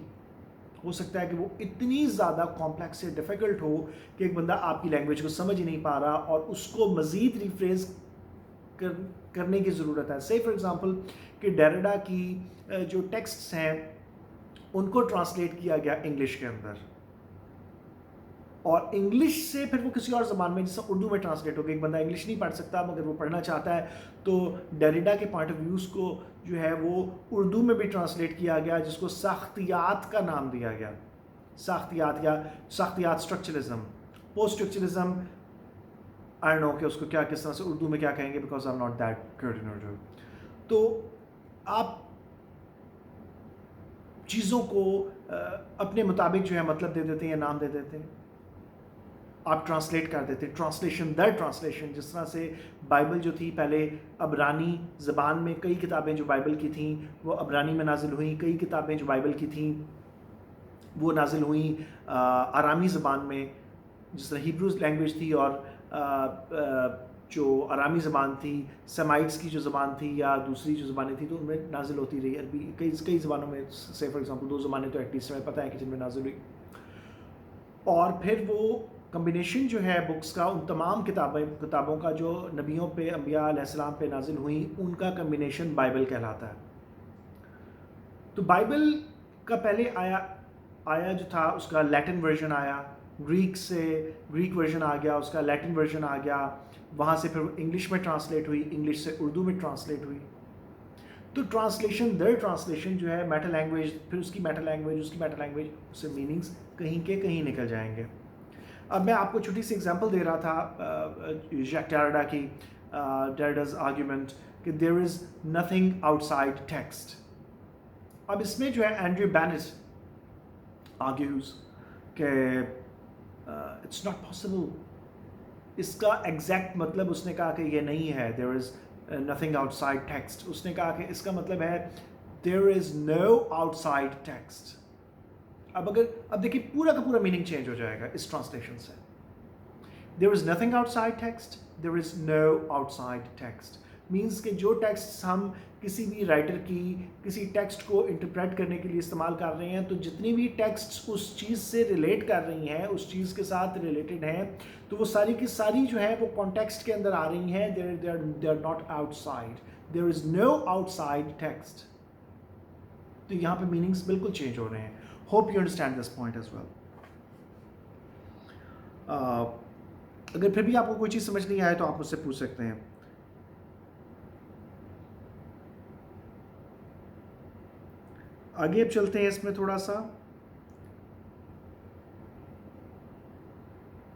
हो सकता है कि वो इतनी ज़्यादा कॉम्प्लेक्स या डिफ़िकल्ट हो कि एक बंदा आपकी लैंग्वेज को समझ ही नहीं पा रहा और उसको मज़ीद रिफ्रेज करने की ज़रूरत है. से फॉर एग्ज़ाम्पल कि डेरिडा की जो टेक्स्ट्स हैं उनको ट्रांसलेट किया गया इंग्लिश के अंदर, और इंग्लिश से फिर वो किसी और ज़बान में, जैसे उर्दू में ट्रांसलेट हो गया. एक बंदा इंग्लिश नहीं पढ़ सकता मगर वो पढ़ना चाहता है, तो डेरिडा के पॉइंट ऑफ व्यूज़ को जो है वो उर्दू में भी ट्रांसलेट किया गया, जिसको साख्तियात का नाम दिया गया. साख्तियात या साख्तियात structuralism, post structuralism, I don't know कि उसको क्या किस तरह से उर्दू में क्या कहेंगे, because I am not that good in Urdu. तो आप चीज़ों को अपने मुताबिक जो है मतलब दे देते हैं या नाम दे देते हैं, आप ट्रांसलेट कर देते हैं. ट्रांसलेशन दर ट्रांसलेशन, जिस तरह से बाइबल जो थी पहले अबरानी ज़बान में, कई किताबें जो बाइबल की थीं वो अबरानी में नाजिल हुई, कई किताबें जो बाइबल की थीं वो नाजिल हुई आरामी ज़बान में, जिस तरह हिब्रूज लैंग्वेज थी और जो आरामी ज़बान थी, सेमाइट्स की जो ज़बान थी या दूसरी जो ज़बानें थी तो उनमें नाजिल होती रही. अरबी कई ज़बानों में, से फॉर एग्जांपल 2 ज़बानें तो एटलीस्ट हमें पता है कि जिनमें नाजिल हुई. और फिर वो कम्बिनेशन जो है बुक्स का उन तमाम किताबों का जो नबियों पे अम्बिया अलैहिस्सलाम पे नाजिल हुई, उनका कम्बिनेशन बाइबल कहलाता है। तो बाइबल का पहले आया जो था उसका लैटिन वर्जन आया, ग्रीक वर्जन आ गया, उसका लैटिन वर्जन आ गया, वहाँ से फिर इंग्लिश में ट्रांसलेट हुई, इंग्लिश से उर्दू में ट्रांसलेट हुई। तो ट्रांसलेशन दर ट्रांसलेशन जो है मेटा लैंग्वेज, फिर उसकी मेटा लैंग्वेज, उसकी मेटा लैंग्वेज, उससे मीनिंग्स कहीं के कहीं निकल जाएंगे। अब मैं आपको छोटी सी एग्जांपल दे रहा था जैक डेरिडा की, डेरिडा's आर्ग्यूमेंट कि there is nothing outside text. अब इसमें जो है एंड्रयू बैनेट आर्ग्यूज कि इट्स नॉट पॉसिबल, इसका एग्जैक्ट मतलब उसने कहा कि ये नहीं है, there is nothing outside text. उसने कहा कि इसका मतलब है there is no outside text. अब देखिए पूरा का पूरा मीनिंग चेंज हो जाएगा इस ट्रांसलेशन से। There is nothing outside text, there is no outside text means कि जो टेक्स्ट हम किसी भी राइटर की किसी टेक्स्ट को इंटरप्रेट करने के लिए इस्तेमाल कर रहे हैं, तो जितनी भी टेक्स्ट उस चीज़ से रिलेट कर रही हैं, उस चीज़ के साथ रिलेटेड हैं, तो वो सारी की सारी जो है वो कॉन्टेक्स्ट के अंदर आ रही हैं। They are not outside, there is no outside text. तो यहाँ पे मीनिंग्स बिल्कुल चेंज हो रहे हैं। Hope you understand this point as well. अगर फिर भी आपको कोई चीज़ समझ नहीं आए तो आप मुझसे पूछ सकते हैं। आगे अब चलते हैं इसमें थोड़ा सा।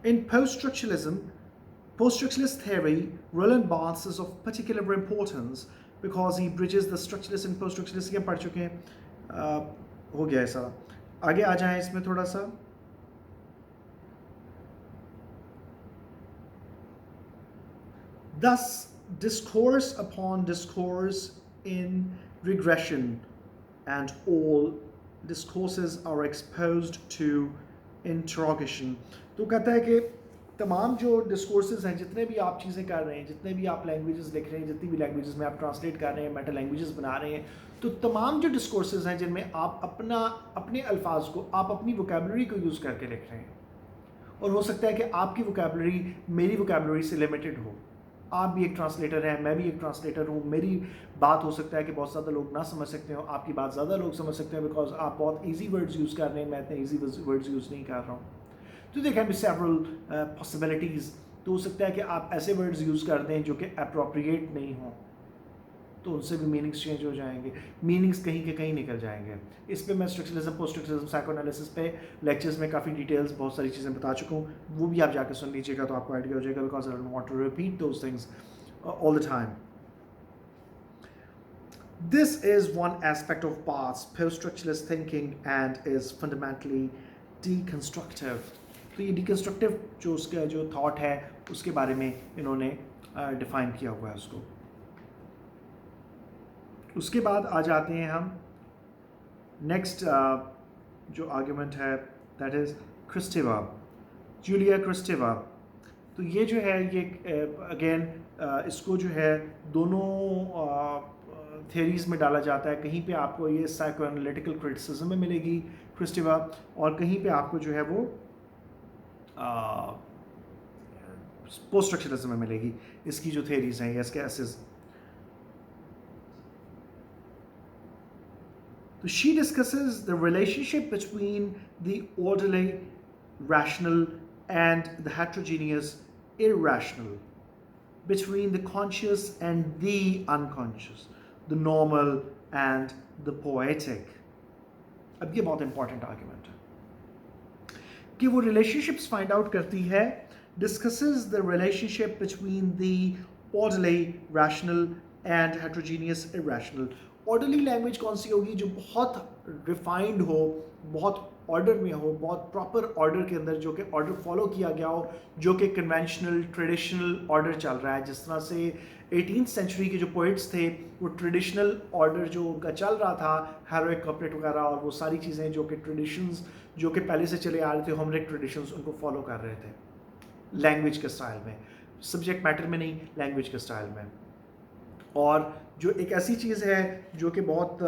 इन post-structuralist theory, Roland Barthes is of particular importance because he bridges the structuralist and post-structuralist। ये पढ़ चुके हैं, हो गया ऐसा। आगे आ जाएं इसमें थोड़ा सा। Thus, discourse upon discourse in regression and all discourses are exposed to interrogation। तो कहता है कि तमाम जो डिस्कोर्सेज हैं, जितने भी आप चीज़ें कर रहे हैं, जितने भी आप लैंग्वेजेस लिख रहे हैं, जितनी भी लैंग्वेजेस में आप ट्रांसलेट कर रहे हैं, मेटा लैंग्वेजेस बना रहे हैं, तो तमाम जो डिस्कोर्सेज हैं जिनमें आप अपने अल्फाज को, आप अपनी वोकेबलरी को यूज़ करके लिख रहे हैं, और हो सकता है कि आपकी वोकेबलरी मेरी वोकेबलरी से लिमिटेड हो। आप भी एक ट्रांसलेटर हैं, मैं भी एक ट्रांसलेटर हूँ। मेरी बात हो सकता है कि बहुत ज़्यादा लोग ना समझ सकते हो, आपकी बात ज़्यादा लोग समझ सकते हैं बिकॉज आप बहुत ईजी वर्ड्स यूज़ कर रहे हैं, मैं इतने ईजी वर्ड्स यूज़ नहीं कर रहा हूँ। तो there can be several possibilities. तो हो सकता है कि आप ऐसे वर्ड्स यूज़ कर दें जो कि अप्रोप्रिएट नहीं हों, तो उनसे भी मीनिंग्स चेंज हो जाएंगे, मीनिंग्स कहीं के कहीं निकल जाएंगे। इस पे मैं स्ट्रक्चरलिज्म, पोस्ट स्ट्रक्चरलिज्म, साइकोएनालिसिस पे लेक्चर्स में काफ़ी डिटेल्स, बहुत सारी चीज़ें बता चुका हूँ, वो भी आप जाकर सुन लीजिएगा तो आपको आइडिया हो जाएगा, because I don't want to repeat those things all the time. This is one aspect of Barth's post-structuralist thinking and is fundamentally deconstructive। तो ये deconstructive जो thought है उसके बारे में इन्होंने define किया हुआ है उसको। उसके बाद आ जाते हैं हम next जो argument है, that is Kristeva, Julia Kristeva। तो ये जो है ये अगेन इसको जो है दोनों थियरीज़ में डाला जाता है। कहीं पे आपको ये साइकोएनालिटिकल क्रिटिसिज्म में मिलेगी क्रिस्टेवा, और कहीं पे आपको जो है वो पोस्ट स्ट्रक्चरलिज्म में मिलेगी। इसकी जो थियरीज़ हैं, इसके एसेस। तो she discusses the relationship between the orderly rational and the heterogeneous irrational, between the conscious and the unconscious, the normal and the poetic। अब ये बहुत इंपॉर्टेंट आर्ग्यूमेंट है कि वो रिलेशनशिप्स फाइंड आउट करती है, discusses the relationship between the orderly rational and heterogeneous irrational। Orderly language कौन सी होगी? जो बहुत रिफाइंड हो, बहुत ऑर्डर में हो, बहुत प्रॉपर ऑर्डर के अंदर, जो कि ऑर्डर फॉलो किया गया हो, जो कि कन्वेंशनल ट्रेडिशनल ऑर्डर चल रहा है। जिस तरह से 18th सेंचुरी के जो पोइट्स थे, वो ट्रेडिशनल ऑर्डर जो उनका चल रहा था, हेरोइक कपलेट वगैरह और वो सारी चीज़ें जो कि ट्रेडिशंस जो कि पहले से चले आ रहे थे, होमरिक ट्रेडिशंस, उनको फॉलो कर रहे थे लैंग्वेज के स्टाइल में, सब्जेक्ट मैटर में नहीं, लैंग्वेज के स्टाइल में। और जो एक ऐसी चीज़ है जो कि बहुत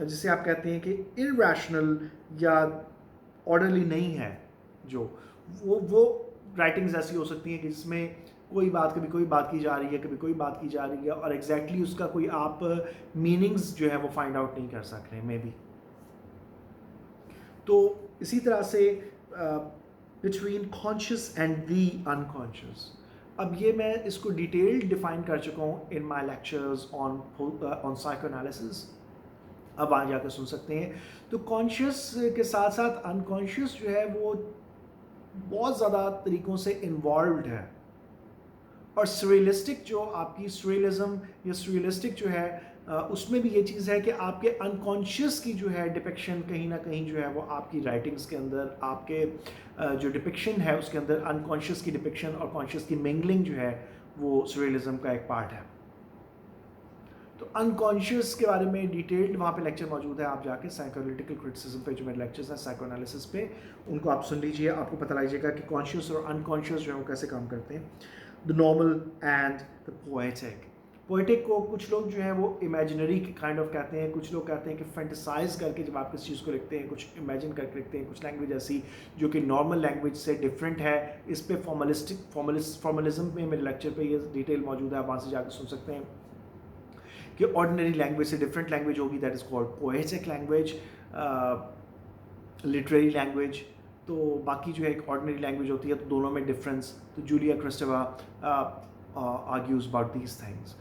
जिसे आप कहते हैं कि इरैशनल या ऑर्डरली नहीं है, जो वो राइटिंग्स ऐसी हो सकती हैं कि जिसमें कोई बात कभी कोई बात की जा रही है, कभी कोई बात की जा रही है, और एग्जैक्टली उसका कोई आप मीनिंग्स जो है वो फाइंड आउट नहीं कर सक रहे मे बी। तो इसी तरह से between conscious and the unconscious, अब ये मैं इसको डिटेल्ड डिफाइन कर चुका हूँ इन माई लेक्चर्स ऑन साइकोएनालिसिस, अब आ जाकर सुन सकते हैं। तो कॉन्शियस के साथ साथ अनकॉन्शियस जो है वो बहुत ज़्यादा तरीक़ों से इन्वॉल्व्ड है, और सरियलिस्टिक जो आपकी सरियलिज्म या सरियलिस्टिक जो है उसमें भी ये चीज़ है कि आपके अनकॉन्शियस की जो है डिपिक्शन कहीं ना कहीं जो है वो आपकी राइटिंग्स के अंदर, आपके जो डिपिक्शन है उसके अंदर अनकॉन्शियस की डिपिक्शन और कॉन्शियस की मिंगलिंग जो है वो सरियलिज्म का एक पार्ट है। तो अनकॉन्शियस के बारे में डिटेल्ड वहाँ पे लेक्चर मौजूद है, आप जाके साइकोएनालिटिकल क्रिटिसिज्म पे जो मेरे लेक्चर्स हैं साइकोएनालिसिस पे, उनको आप सुन लीजिए, आपको पता लगेगा कि कॉन्शियस और अनकॉन्शियस जो है वो कैसे काम करते हैं। The normal and the poetic. Poetic को कुछ लोग जो है वो इमेजिनरी काइंड ऑफ कहते हैं, कुछ लोग कहते हैं कि फैंटिसाइज करके जब आप किस चीज़ को लिखते हैं, कुछ इमेजिन करके लिखते हैं, कुछ लैंग्वेज ऐसी जो कि नॉर्मल लैंग्वेज से डिफरेंट है। इस पे फॉर्मलिज्म में मेरे लेक्चर पे ये डिटेल मौजूद है, आप वहाँ से जाकर सुन सकते हैं कि ऑर्डिनरी लैंग्वेज से डिफरेंट लैंग्वेज होगी, that is called poetic language, literary language. तो बाकी जो है एक ऑर्डिनरी लैंग्वेज होती है, तो दोनों में डिफरेंस। तो Julia Kristeva argues about these things.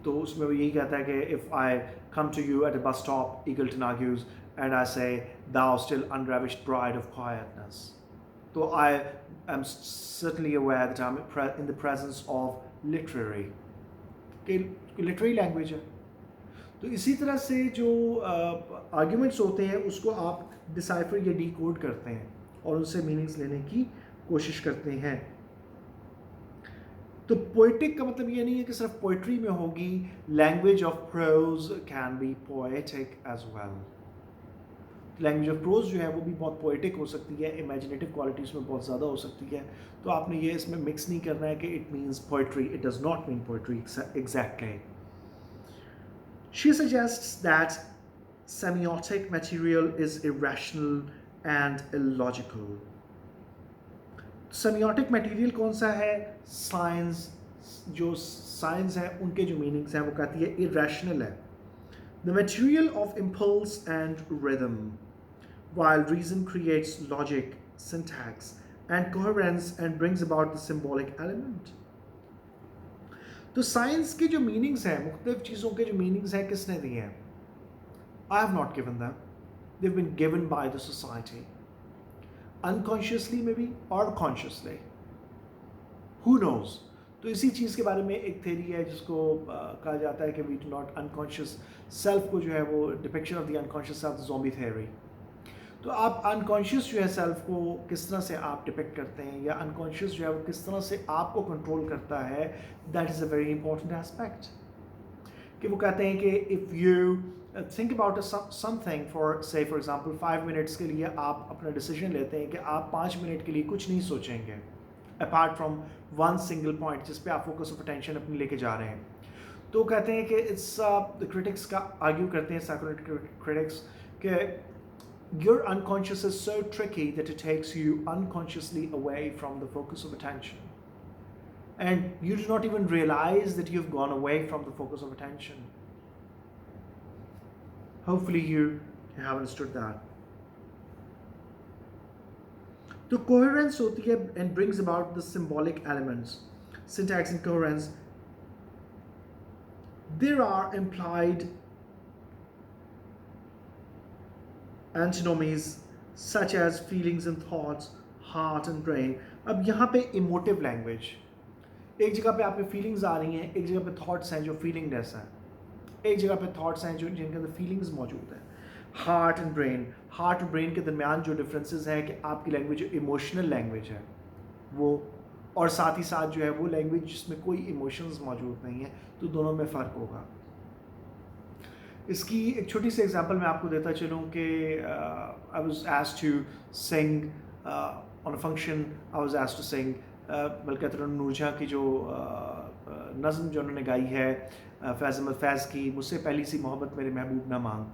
तो उसमें वो यही कहता है कि if I come to you at a bus stop, Eagleton argues, and I say thou still unravished bride of quietness, तो I am certainly aware that I'm in the presence of literary language है। तो इसी तरह से जो arguments होते हैं उसको आप डिसाइफर या डीकोड करते हैं और उनसे मीनिंग्स लेने की कोशिश करते हैं। तो पोएटिक का मतलब ये नहीं है कि सिर्फ पोइट्री में होगी, language of prose can be poetic as well. Language of prose जो है वो भी बहुत पोएटिक हो सकती है, इमेजिनेटिव क्वालिटी उसमें बहुत ज़्यादा हो सकती है। तो आपने ये इसमें मिक्स नहीं करना है कि it means poetry, it does not mean poetry exactly. She suggests that semiotic material is irrational and illogical. Semiotic material कौन सा है? साइंस, जो साइंस है उनके जो मीनिंग्स हैं वो कहती है irrational है। The material of impulse and rhythm, while reason creates logic, syntax, and coherence and brings about the symbolic element. तो साइंस के जो मीनिंग्स हैं, मुख्तलिफ चीज़ों के जो मीनिंग्स हैं, किसने दिए हैं? I have not given them, they have been given by the society, unconsciously maybe और कॉन्शियसली, हु नोज। तो इसी चीज़ के बारे में एक थेरी है जिसको कहा जाता है कि we do not unconscious self को जो है वो depiction of the unconscious self, zombie theory. तो आप अनकॉन्शियस जो है सेल्फ को किस तरह से आप डिपिक्ट करते हैं, या अनकॉन्शियस जो है वो किस तरह से आपको कंट्रोल करता है, that is a very important aspect. कि वो कहते हैं कि if you think about something for से फॉर एग्जांपल 5 मिनट्स के लिए आप अपना डिसीजन लेते हैं कि आप 5 मिनट के लिए कुछ नहीं सोचेंगे apart from one single point जिस पे आप फोकस ऑफ अटेंशन अपनी लेके जा रहे हैं। तो कहते हैं कि इट्स द क्रिटिक्स का आर्ग्यू करते हैं साइकोएनालिटिकल क्रिटिक्स कि your unconscious is so tricky that it takes you unconsciously away from the focus of attention. And you do not even realize that you've gone away from the focus of attention. Hopefully you have understood that. So coherence होती है and brings about the symbolic elements. Syntax and coherence. There are implied antinomies such as feelings and thoughts, heart and brain. अब यहाँ पे emotive language, एक जगह पे आपके feelings आ रही हैं, एक जगह पे थॉट्स हैं जो फीलिंगलेस हैं, एक जगह पे थॉट्स हैं जो जिनके अंदर फीलिंग्स मौजूद हैं। हार्ट एंड ब्रेन, हार्ट और ब्रेन के दरमियान जो डिफरेंसेस हैं कि आपकी लैंग्वेज जो इमोशनल लैंग्वेज है वो, और साथ ही साथ जो है वो लैंग्वेज जिसमें कोई इमोशंस मौजूद नहीं है, तो दोनों में फ़र्क होगा। इसकी एक छोटी सी एग्जांपल मैं आपको देता चलूँ कि I was asked to sing on a function, I was asked to sing Malka Noorjahan की जो नज़्म जो उन्होंने गाई है फैज़ अहमद फैज़ की, मुझसे पहली सी मोहब्बत मेरे महबूब ना मांग।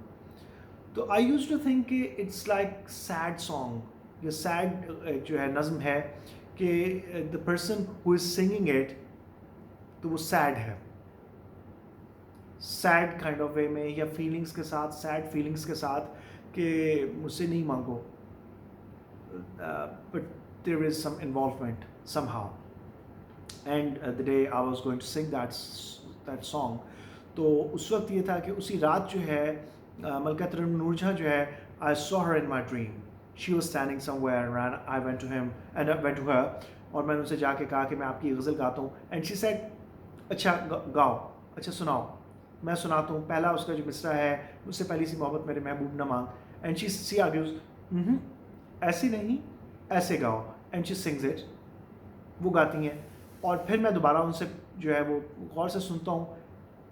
तो आई यूज्ड टू थिंक कि इट्स लाइक सैड सॉन्ग, ये सैड जो है नज़म है कि the person who is singing it, तो वो सैड है, सैड काइंड ऑफ वे में, या फीलिंग्स के साथ, सैड फीलिंग्स के साथ कि मुझसे नहीं मांगो, but there is some involvement somehow. And the day I was going to sing that song, तो उस वक्त ये था कि उसी रात जो है मलका तरन्नुम नूरजहां जो है, I saw her in my dream, she was standing somewhere and I went to him and I went to her, और मैंने उनसे जाके कहा कि मैं आपकी गज़ल गाता हूँ। एंड शी सेड अच्छा गाओ, अच्छा सुनाओ। मैं सुनाता हूँ। पहला उसका जो मिसरा है, मुझसे पहली सी मोहब्बत मेरे महबूब न मांग, एंड शी आर्ग्यूज ऐसे नहीं, ऐसे गाओ, एंड शी सिंग्स इट, वो गाती हैं। और फिर मैं दोबारा उनसे जो है वो गौर से सुनता हूँ,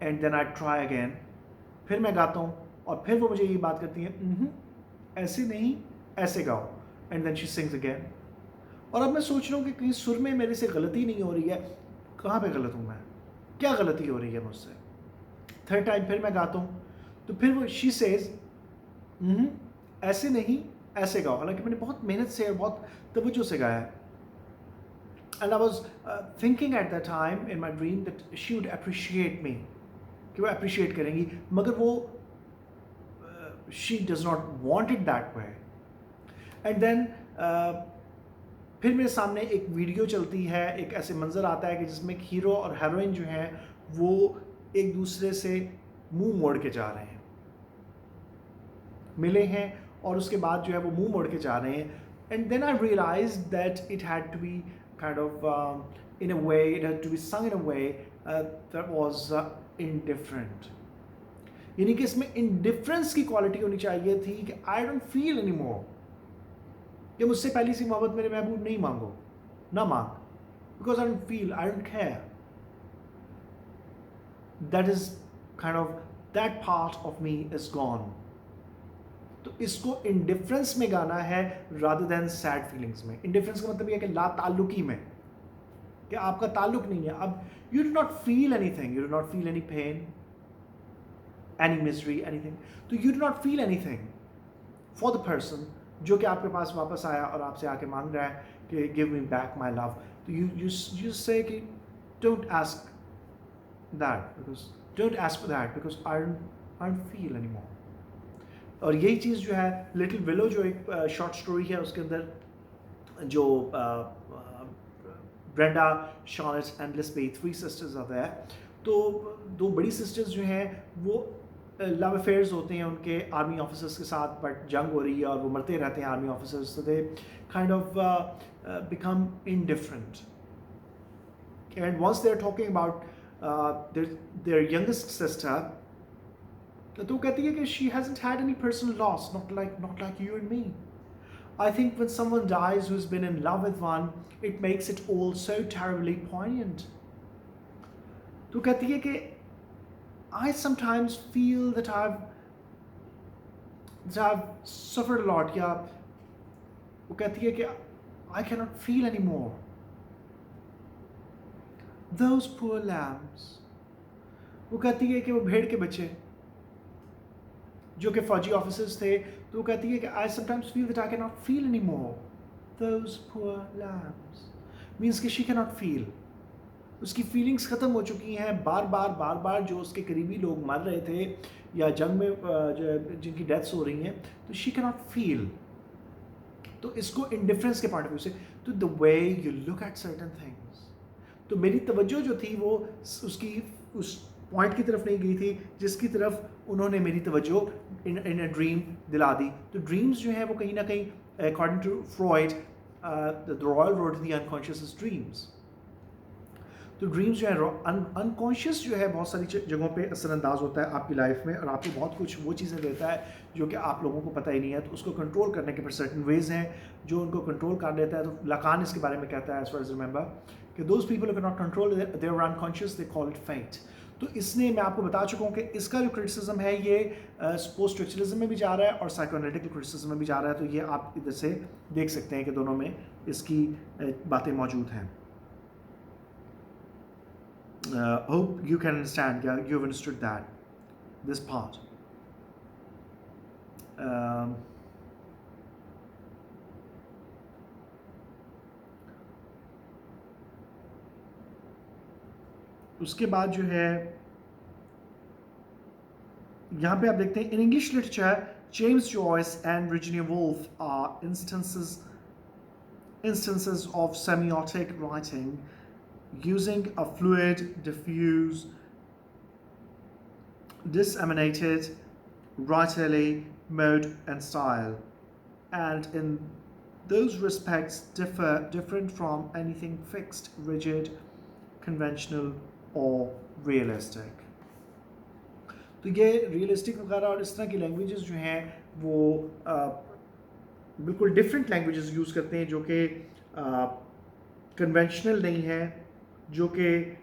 and then I try again, फिर मैं गाता हूँ, और फिर वो मुझे ये बात करती हैं ऐसे नहीं, ऐसे गाओ, and then she sings again. और अब मैं सोच रहा हूँ कि कहीं सुर में मेरे से गलती नहीं हो रही है, कहाँ पे गलत हूँ मैं, क्या गलती हो रही है मुझसे। थर्ड टाइम फिर मैं गाता हूँ, तो फिर वो शी सेज ऐसे नहीं, ऐसे गाओ, हालांकि मैंने बहुत मेहनत से और बहुत तवज्जो से गाया है। And I was thinking at that time in my dream that she would appreciate me, कि वो अप्रिशिएट करेंगी, मगर वो she does not want it that way. And then फिर मेरे सामने एक वीडियो चलती है, एक ऐसे मंजर आता है कि जिसमें एक हीरो और हेरोइन जो हैं वो एक दूसरे से मुंह मोड़ के जा रहे हैं, मिले हैं, और उसके बाद जो है वो मुंह मोड़ के जा रहे हैं। And then I realize that it had to be kind of in a way, it had to be sung in a way that was indifferent, यानी कि इसमें इनडिफरेंस की क्वालिटी होनी चाहिए थी कि I don't feel any more, कि मुझसे पहली सी मोहब्बत मेरे महबूब नहीं मांगो, ना मांग, because I don't feel, I don't care. That is kind of, that part of me is gone. तो इसको इंडिफरेंस में गाना है रादर देन सैड फीलिंग्स में। इंडिफरेंस का मतलब यह है कि ला ताल्लुकी में, कि आपका ताल्लुक नहीं है, अब you do not feel anything, you do not feel any pain, any misery, anything, तो you do not feel anything for the person जो कि आपके पास वापस आया और आपसे आके मांग रहा है कि give me back my love, तो यू से कि don't ask that, because don't ask for that, because I don't feel any more. और यही चीज़ जो है लिटिल विलो जो एक शॉर्ट स्टोरी है, उसके अंदर जो ब्रेंडा, शॉर्नेट एंड लिस्बी, 3 सिस्टर्स आते हैं, तो 2 बड़ी सिस्टर्स जो हैं वो लव अफेयर्स होते हैं उनके आर्मी ऑफिसर्स के साथ, बट जंग हो रही है और वो मरते रहते हैं आर्मी ऑफिसर्स, तो they kind of become indifferent. And once they are talking about their youngest sister, तो वो कहती है कि she hasn't had any personal loss, not like you and me. I think when someone dies who's been in love with one, it makes it all so terribly poignant. तो कहती है कि I sometimes feel that I've suffered a lot, या वो कहती है कि I cannot feel anymore. Those poor lambs. वो कहती है कि वो भेड़ के बच्चे जो कि फौजी ऑफिसर्स थे, तो वो कहती है कि I sometimes feel that I cannot feel anymore. Those poor lambs. Means कि she cannot feel. उसकी फीलिंग्स ख़त्म हो चुकी हैं। बार बार जो उसके करीबी लोग मर रहे थे या जंग में जो जिनकी डेथ्स हो रही हैं, तो शी कैनॉट फील। तो इसको इंडिफरेंस के पॉइंट ऑफ व्यू से, तो the way you look at certain things, तो मेरी तवज्जो जो थी वो उसकी उस पॉइंट की तरफ नहीं गई थी जिसकी तरफ उन्होंने मेरी तवज्जो इन अ ड्रीम दिला दी। तो ड्रीम्स जो हैं वो कहीं ना कहीं according to Freud the royal road to the unconscious dreams. तो ड्रीम्स जो है अनकॉन्शियस जो है बहुत सारी जगहों पे असरअंदाज होता है आपकी लाइफ में, और आपको बहुत कुछ वो चीज़ें देता है जो कि आप लोगों को पता ही नहीं है। तो उसको कंट्रोल करने के फिर सर्टन वेज हैं जो उनको कंट्रोल कर लेता है। तो लाकान इसके बारे में कहता है, एज फार एज रिमेंबर, कि those people can not control their unconscious, they call it fate. तो इसने, मैं आपको बता चुका हूँ कि इसका जो क्रिटिसिज्म है ये पोस्ट स्ट्रक्चरलिज्म में भी जा रहा है और साइकोएनालिटिकल क्रिटिसिज्म में भी जा रहा है। तो ये आप इधर से देख सकते हैं कि दोनों में इसकी बातें मौजूद हैं। Hope you can understand, yeah, you've understood that, this part. उसके बाद जो है यहाँ पे आप देखते हैं in English literature James Joyce and Virginia Woolf are instances of semiotic writing using a fluid, diffuse, disseminated writerly mode and style, and in those respects different from anything fixed, rigid, conventional or realistic. तो ये realistic वगैरह और इस तरह की languages जो हैं वो बिल्कुल डिफरेंट लैंग्वेजेस यूज़ करते हैं जो कि कन्वेंशनल नहीं है, जो कि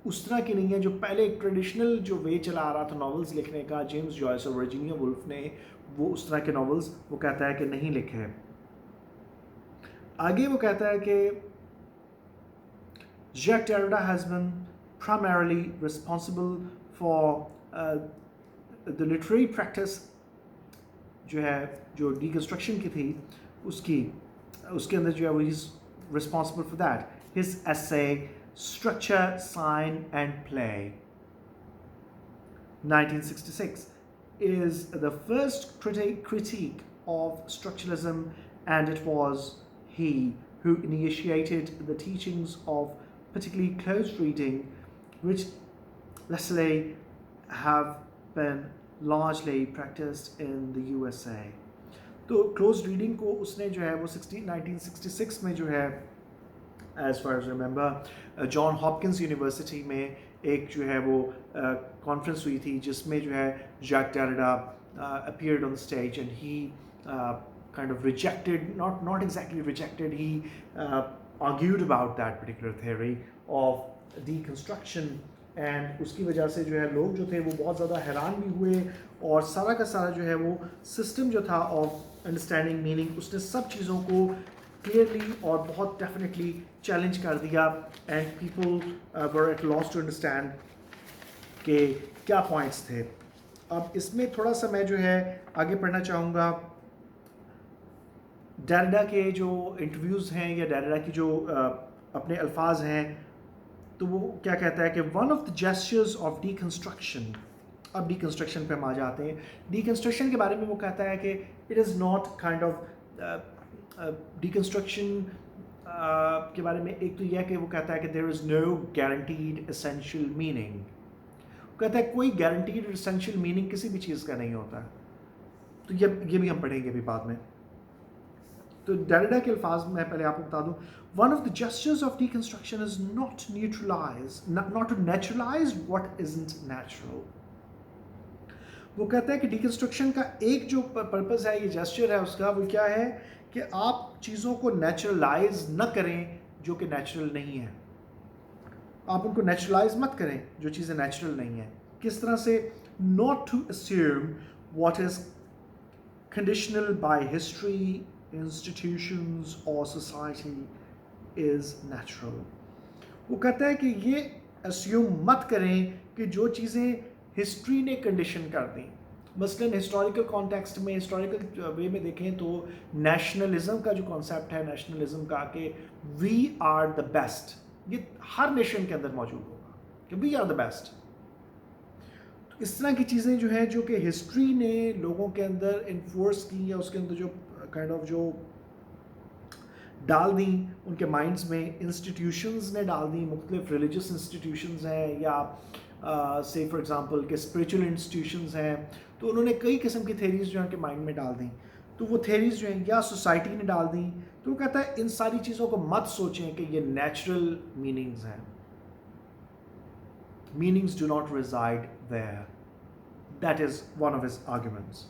उस तरह की नहीं है जो पहले एक ट्रेडिशनल जो वे चला आ रहा था नॉवेल्स लिखने का जेम्स जॉयस और वर्जीनिया वुल्फ ने, वो उस तरह के नॉवेल्स वो कहता है कि नहीं लिखे हैं। आगे वो कहता है कि Jacques Derrida has been primarily responsible for the literary practice जो deconstruction की थी उसके अंदर जो है वो is responsible for that. His essay Structure, Sign and Play 1966 is the first critique of structuralism, and it was he who initiated the teachings of particularly close reading, which let's say have been largely practiced in the USA. तो close reading को उसने जो है वो 1966 में जो है as far as I remember John Hopkins university में एक जो है वो कॉन्फ्रेंस हुई थी जिसमें जो है Jacques Derrida appeared on the stage and he kind of rejected, not exactly rejected, he argued about that particular theory of deconstruction, and उसकी वजह से जो है लोग जो थे वो बहुत ज़्यादा हैरान भी हुए और सारा का सारा जो है वो सिस्टम जो था ऑफ अंडरस्टैंडिंग मीनिंग उसने सब चीज़ों को क्लियरली और बहुत डेफिनेटली चैलेंज कर दिया, and people were at loss to understand कि क्या पॉइंट्स थे। अब इसमें थोड़ा सा मैं जो है आगे पढ़ना चाहूँगा डेरिडा के जो इंटरव्यूज़ हैं या डेरिडा की जो अपने अल्फाज हैं, तो वो क्या कहता है कि one of the gestures of deconstruction. अब डीकंस्ट्रक्शन पे हम आ जाते हैं। डीकंस्ट्रक्शन के बारे में वो कहता है कि it is not kind of deconstruction के बारे में एक तो यह कि वो कहता है कि there is no guaranteed essential meaning. वो कहता है कोई गारंटीड एसेंशियल मीनिंग किसी भी चीज़ का नहीं होता। तो ये भी हम पढ़ेंगे अभी बाद में। तो डेरिडा के अल्फाज मैं पहले आपको बता दूं, one of the gestures of deconstruction is not to naturalize what isn't natural. वो कहता है कि डीकंस्ट्रक्शन का एक जो पर्पस है, ये जेस्चर है उसका, वो क्या है कि आप चीज़ों को नेचुरलाइज न करें जो कि नेचुरल नहीं है। आप उनको नेचुरलाइज मत करें जो चीज़ें नेचुरल नहीं है। किस तरह से? Not to assume what is conditional by history, institutions or society is natural. वो कहता है कि ये assume मत करें कि जो चीज़ें हिस्ट्री ने कंडीशन कर दी, मसलन हिस्टोरिकल कॉन्टेक्स्ट में, हिस्टोरिकल वे में देखें तो नेशनलिज्म का जो कॉन्सेप्ट है, नेशनलिज्म का कि वी आर द बेस्ट, ये हर नेशन के अंदर मौजूद होगा कि वी आर द बेस्ट। तो इस तरह की चीज़ें जो हैं जो कि हिस्ट्री ने लोगों के अंदर इन्फोर्स की या उसके अंदर जो काइंड ऑफ जो डाल दी उनके माइंड्स में, इंस्टीट्यूशंस ने डाल दी, मुख्तलिफ रिलीजियस इंस्टीट्यूशंस हैं या से फॉर एग्जांपल के स्पिरिचुअल इंस्टीट्यूशंस हैं, तो उन्होंने कई किस्म की थेरीज जो है उनके माइंड में डाल दी। तो वो थेरीज जो हैं या सोसाइटी ने डाल दी। तो वो कहता है इन सारी चीज़ों को मत सोचें कि ये नेचुरल मीनिंग्स हैं। Meanings do not reside there. That is one of his arguments.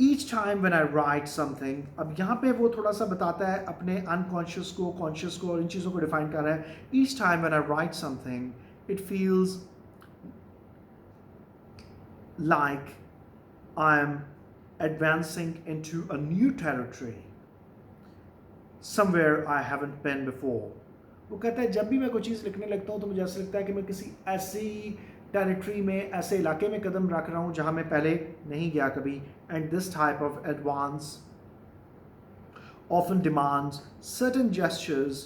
Each time when I write something, अब यहाँ पे वो थोड़ा सा बताता है अपने अनकॉन्शियस को, कॉन्शियस को और इन चीज़ों को डिफाइन कर रहा है। Each time when I write something, it feels like I am advancing into a new territory, somewhere I haven't been before. वो कहता है जब भी मैं कोई चीज़ लिखने लगता हूँ तो मुझे ऐसा लगता है कि मैं किसी ऐसी टेरिटरी में, ऐसे इलाके में कदम रख रहा हूँ जहाँ मैं पहले नहीं गया कभी। And this type of advance often demands certain gestures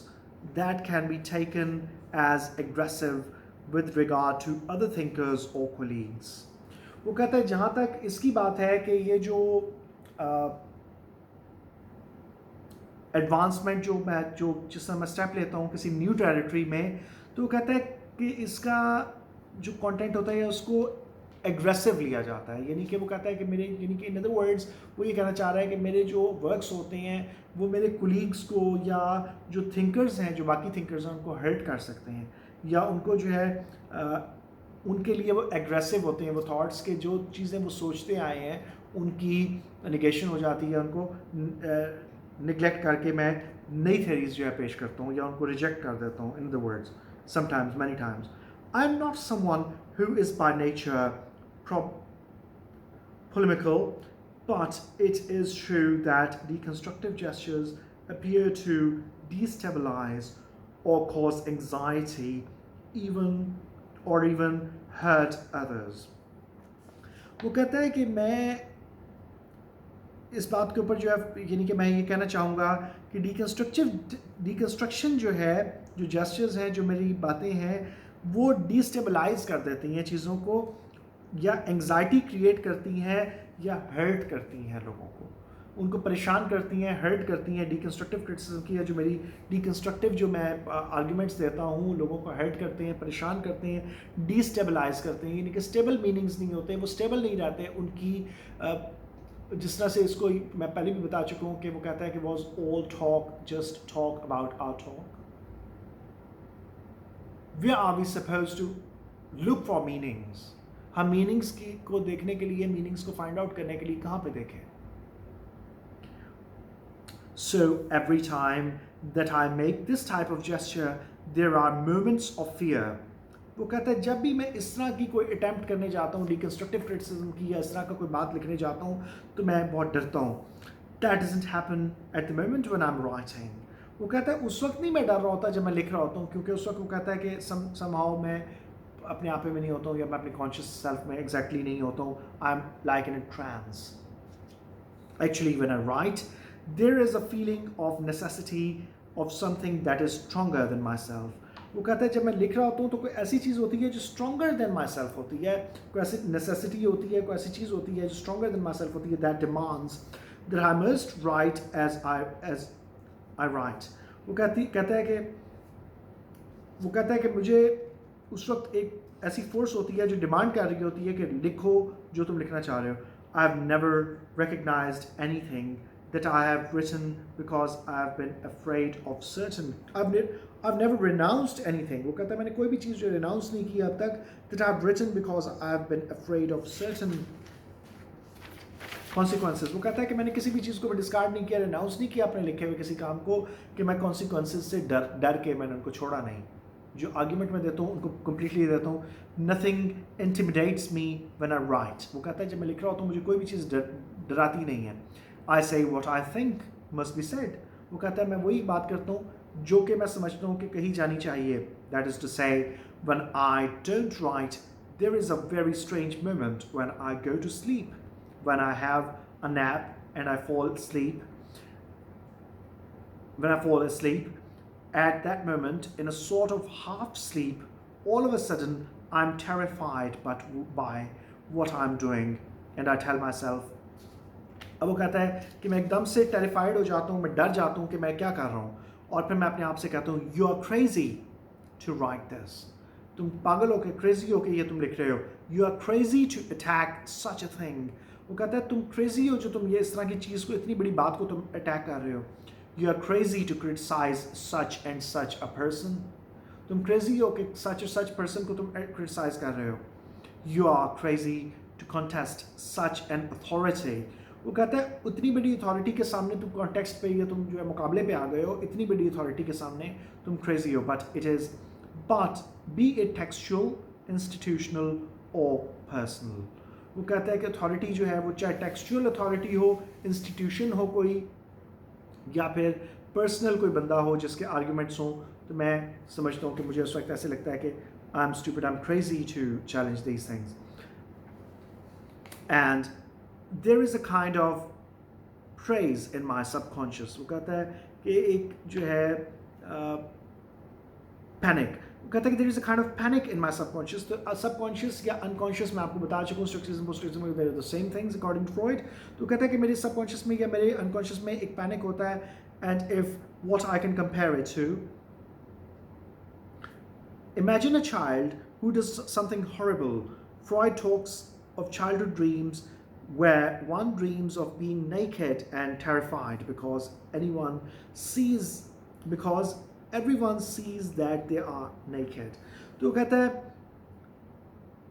that can be taken as aggressive with regard to other thinkers or colleagues. वो कहता है जहाँ तक इसकी बात है कि ये जो एडवांसमेंट जो जिस समय मैं स्टेप लेता हूँ किसी न्यू टेरिटरी में, तो वो कहता है कि इसका जो कंटेंट होता है उसको एग्रेसिव लिया जाता है, यानी कि वो कहता है कि मेरे, यानी कि इन अदर वर्ड्स वो ये कहना चाह रहा है कि मेरे जो वर्क्स होते हैं वो मेरे कुलीग्स को या जो थिंकर्स हैं, जो बाकी थिंकर्स हैं, उनको हर्ट कर सकते हैं, या उनको जो है उनके लिए वो एग्रेसिव होते हैं, वो थॉट्स के जो चीज़ें वो सोचते आए हैं उनकी निगेशन हो जाती है, उनको निगलेक्ट करके मैं नई थेरीज जो है पेश करता हूँ या उनको रिजेक्ट कर देता हूँ. In the words sometimes, many times, I'm not someone who is by nature polemical, but it is true that deconstructive gestures appear to destabilize or cause anxiety, even hurt others. वो कहता है कि मैं इस बात के ऊपर जो है, यानी कि मैं ये कहना चाहूँगा कि डिकन्स्ट्रक्शन जो है, जो जेस्चर्स हैं, जो मेरी बातें हैं, वो डिस्टेबलाइज कर देती हैं चीज़ों को, या एंग्जाइटी क्रिएट करती हैं, या हर्ट करती हैं लोगों को, उनको परेशान करती हैं, हर्ट करती हैं. डिकन्स्ट्रक्टिव क्रिटिसिज्म की, या जो मेरी डिकन्स्ट्रक्टिव जो मैं आर्ग्यूमेंट्स देता हूँ, लोगों को हर्ट करते हैं, परेशान करते हैं, डिस्टेबलाइज करते हैं, यानी कि स्टेबल मीनिंग्स नहीं होते, वो स्टेबल नहीं रहते. उनकी जिस तरह से इसको मैं पहले भी बता चुका हूँ कि वो कहता है कि was all talk just talk about our talk. Where are we supposed to look for meanings? हम मीनिंग्स को देखने के लिए, मीनिंग्स को फाइंड आउट करने के लिए कहाँ पे देखें? So every time that I make this type of gesture, there are moments of fear. वो कहता है जब भी मैं इस तरह की कोई अटेम्प्ट करने जाता हूँ, डिकन्स्ट्रक्टिव क्रिटिसिज्म की, या इस तरह का कोई बात लिखने जाता हूँ, तो मैं बहुत डरता हूँ. That doesn't happen at the moment when I'm writing. वो कहता है उस वक्त नहीं मैं डर रहा होता जब मैं लिख रहा होता हूँ, क्योंकि उस वक्त वो कहता है कि somehow मैं अपने आप में नहीं होता हूँ, या मैं अपने कॉन्शियस सेल्फ में एग्जैक्टली नहीं होता हूँ. I am like in a trance. Actually, when I write, there is a feeling of necessity of something that is stronger than myself. वो कहता है जब मैं लिख रहा होता हूँ तो कोई ऐसी चीज़ होती है जो stronger than myself होती है, कोई ऐसी necessity होती है, कोई ऐसी चीज़ होती है जो stronger than myself होती है, that demands that I must write as I write. वो कहता है कि मुझे उस वक्त एक ऐसी फोर्स होती है जो डिमांड कर रही होती है कि लिखो जो तुम लिखना चाह रहे हो. I've never recognized anything that I have written because I have been afraid of certain. I've never renounced anything. वो कहता है मैंने कोई भी चीज़ जो renounce नहीं की अब तक, that I've written because I have been afraid of certain consequences. वो कहता है कि मैंने किसी भी चीज़ को डिस्कार्ड नहीं किया, renounce नहीं किया अपने लिखे हुए किसी काम को, कि मैं consequences से डर के मैंने उनको छोड़ा नहीं. जो आर्ग्यूमेंट में देता हूँ उनको कम्प्लीटली देता हूँ. Nothing intimidates me when I write. वो कहता है जब मैं लिख रहा होता हूँ मुझे कोई भी चीज़ डराती नहीं है. आई से what I think must be said. वो कहता है मैं वही बात करता हूँ जो कि मैं समझता हूँ कि कही जानी चाहिए. That is to say when I don't write there is a very strange moment when I go to sleep, when I have a nap and I fall asleep. When I fall asleep, at that moment, in a sort of half sleep, all of a sudden, I'm terrified by what I'm doing, and I tell myself. अब वो कहता है कि मैं एकदम से terrified हो जाता हूँ, मैं डर जाता हूँ कि मैं क्या कर रहा हूँ, और फिर मैं अपने आप से कहता हूँ you are crazy to write this. तुम पागल हो के, क्रेजी हो के ये तुम लिख रहे हो. You are crazy to attack such a thing. वो कहता है तुम क्रेजी हो जो तुम ये इस तरह की चीज़ को, इतनी बड़ी बात को तुम अटैक कर रहे हो. You are crazy to criticize such and such a person. तुम crazy हो कि such or such person को तुम criticize कर रहे हो. You are crazy to contest such an authority. वो कहता है उतनी बड़ी अथॉरिटी के सामने तुम कॉन्टेक्स्ट पे, या तुम जो है मुकाबले पे आ गए हो, इतनी बड़ी अथॉरिटी के सामने तुम crazy हो. But be it textual, institutional or personal. वो कहता है कि अथॉरिटी जो है वो चाहे टेक्सचुअल अथॉरिटी हो, इंस्टीट्यूशन हो कोई, या फिर पर्सनल कोई बंदा हो जिसके आर्ग्यूमेंट्स हों, तो मैं समझता हूँ कि मुझे उस वक्त ऐसे लगता है कि I am stupid, I am crazy to challenge these things. And there is a kind of praise in my subconscious. वो कहता है कि एक जो है पैनिक। वो कहता है कि there is a kind of panic in my subconscious. तो सबकॉन्शियस या अनकॉन्शियस मैं आपको बता चुका हूँ, structuralism post structuralism there are the same things according to Freud. तो कहता है कि मेरे सबकॉन्शियस में या मेरे अनकॉन्शियस में एक पैनिक होता है, and if what I can compare it to, imagine a child who does something horrible. Freud talks of childhood dreams where one dreams of being naked and terrified because everyone sees that they are naked. तो कहता है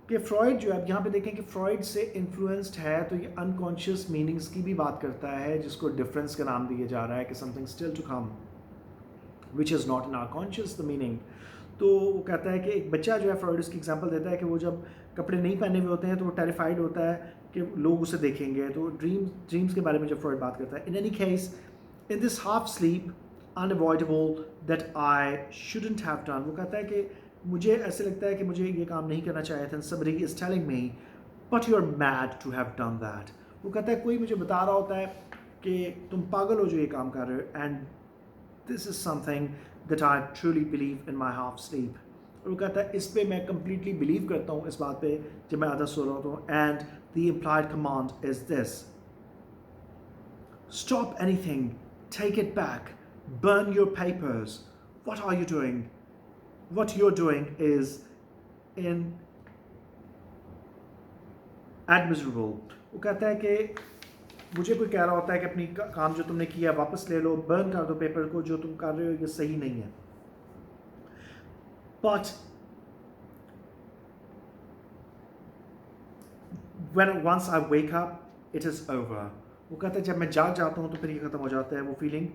कि Freud जो है, अब यहाँ पे देखें कि फ्रॉइड से इन्फ्लुएंस्ड है, तो ये अनकॉन्शियस मीनिंग्स की भी बात करता है, जिसको डिफरेंस का नाम दिया जा रहा है कि something still to come which is not in our conscious the meaning. तो वो कहता है कि एक बच्चा जो है, फ्रॉइड उसकी एग्जांपल देता है कि वो जब कपड़े नहीं पहने हुए होते हैं तो वो टेरिफाइड होता है कि लोग उसे देखेंगे। तो ड्रीम्स के बारे में जब फ्रॉइड बात करता है, in any case in this half sleep unavoidable that I shouldn't have done, वो कहता है कि मुझे ऐसे लगता है कि मुझे ये काम नहीं करना चाहिए था, somebody is telling me but you are mad to have done that। वो कहता है कोई मुझे बता रहा होता है कि तुम पागल हो जो ये काम कर रहे हो, and this is something that I truly believe in my half sleep। और वो कहता है इस पे मैं completely believe करता हूँ, इस बात पे जब मैं आधा सो रहा होता हूँ, and the implied command is this: stop anything, take it back, burn your papers, what are you doing? What you're doing is inadmissible। वो कहता है कि मुझे कोई कह रहा होता है कि अपनी काम जो तुमने किया वापस ले लो, बर्न कर दो पेपर को, जो तुम कर रहे हो ये सही नहीं है। But once I wake up, it is over। वो कहता है जब मैं जाग जाता हूँ तो फिर ये खत्म हो जाता है वो feeling.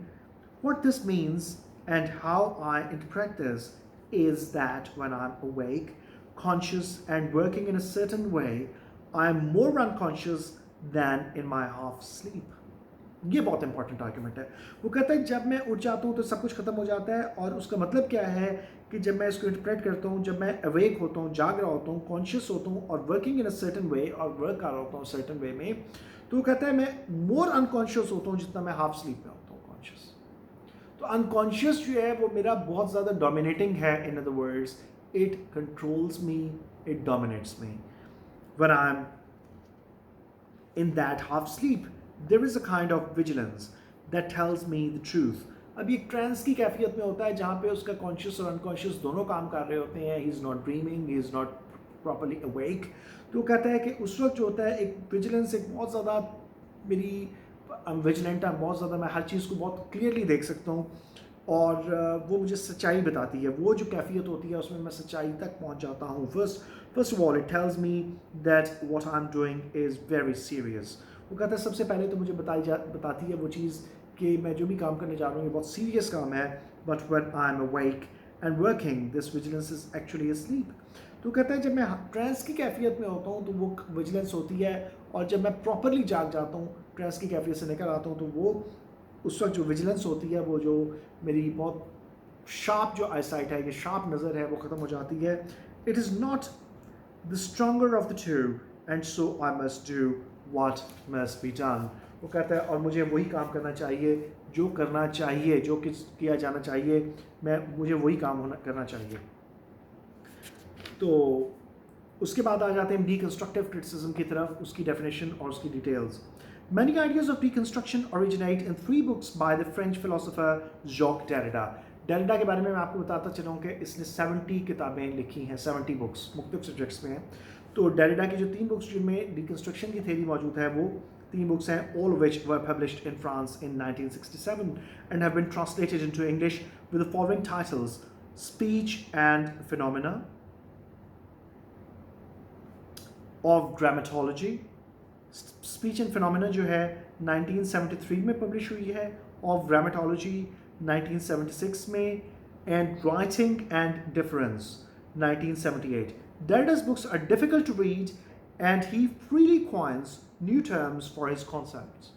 What this means and how I interpret this is that when I'm awake, conscious and working in a certain way, I am more unconscious than in my half sleep। ये बहुत इंपॉर्टेंट आर्गुमेंट है। वो कहता है जब मैं उठ जाता हूँ तो सब कुछ खत्म हो जाता है, और उसका मतलब क्या है कि जब मैं इसको इंटरप्रेट करता हूँ, जब मैं अवेक होता हूँ, जाग रहा होता हूँ, कॉन्शियस होता हूँ और working in a certain way और वर्क कर रहा होता हूँ सर्टन वे में, तो वो कहता है मैं मोर अनकॉन्शियस होता हूँ जितना मैं हाफ स्लीप में होता हूँ कॉन्शियस। तो अनकॉन्शियस जो है वो मेरा बहुत ज़्यादा डोमिनेटिंग है। In other words, it controls me, it dominates me. When I am in that half sleep, there is a kind of vigilance that tells me the truth. अब ये ट्रांस की कैफियत में होता है जहाँ पे उसका कॉन्शियस और अनकॉन्शियस दोनों काम कर रहे होते हैं। He is not dreaming, he is not properly awake. तो कहता है कि उस वक्त जो होता है एक विजिलेंस, एक बहुत ज़्यादा मेरी विजिलेंट है, बहुत ज़्यादा मैं हर चीज़ को बहुत क्लियरली देख सकता हूँ, और वो मुझे सच्चाई बताती है। वो जो कैफियत होती है उसमें मैं सच्चाई तक पहुँच जाता हूँ। First of all it tells me that what I am doing is very serious. वो कहता है सबसे पहले तो मुझे बताती है वो चीज़ कि मैं जो भी काम करने जा रहा हूँ ये बहुत सीरियस काम है। But when I am awake and working, this vigilance is actually asleep. तो कहता है जब मैं ट्रांस की कैफियत में होता हूँ तो वो विजिलेंस होती है, और जब मैं प्रॉपरली जाग जाता हूँ, ट्रांस की कैफियत से निकल आता हूँ, तो वो उस वक्त जो विजिलेंस होती है, वो जो मेरी बहुत शार्प जो आईसाइट है, ये शार्प नज़र है, वो ख़त्म हो जाती है। It is not the stronger of the two and so I must do what must be done. वो कहता है और मुझे वही काम करना चाहिए जो करना चाहिए, जो किया जाना चाहिए, मुझे वही काम करना चाहिए। तो उसके बाद आ जाते हैं डीकंस्ट्रक्टिव क्रिटिसिज्म की तरफ, उसकी डेफिनेशन और उसकी details. Many ideas of deconstruction originate in 3 books by the French philosopher Jacques Derrida। Derrida के बारे में मैं आपको बताता चलूँ कि इसने 70 किताबें लिखी हैं, 70 बुक्स मुख्तलिफ सब्जेक्ट्स में हैं। तो डेरिडा की जो 3 बुक्स जिनमें डिकंस्ट्रक्शन की थ्योरी मौजूद है, वो 3 बुक्स हैं, all of which were published in France in 1967 and have been translated into English with the following titles: Speech and Phenomena, of Grammatology, speech and phenomena जो है 1973 में पब्लिश हुई है, ऑफ ग्रामेटोलॉजी 1976 में, and writing and difference 1978। Derrida's books are difficult to read and he freely coins new terms for his concepts।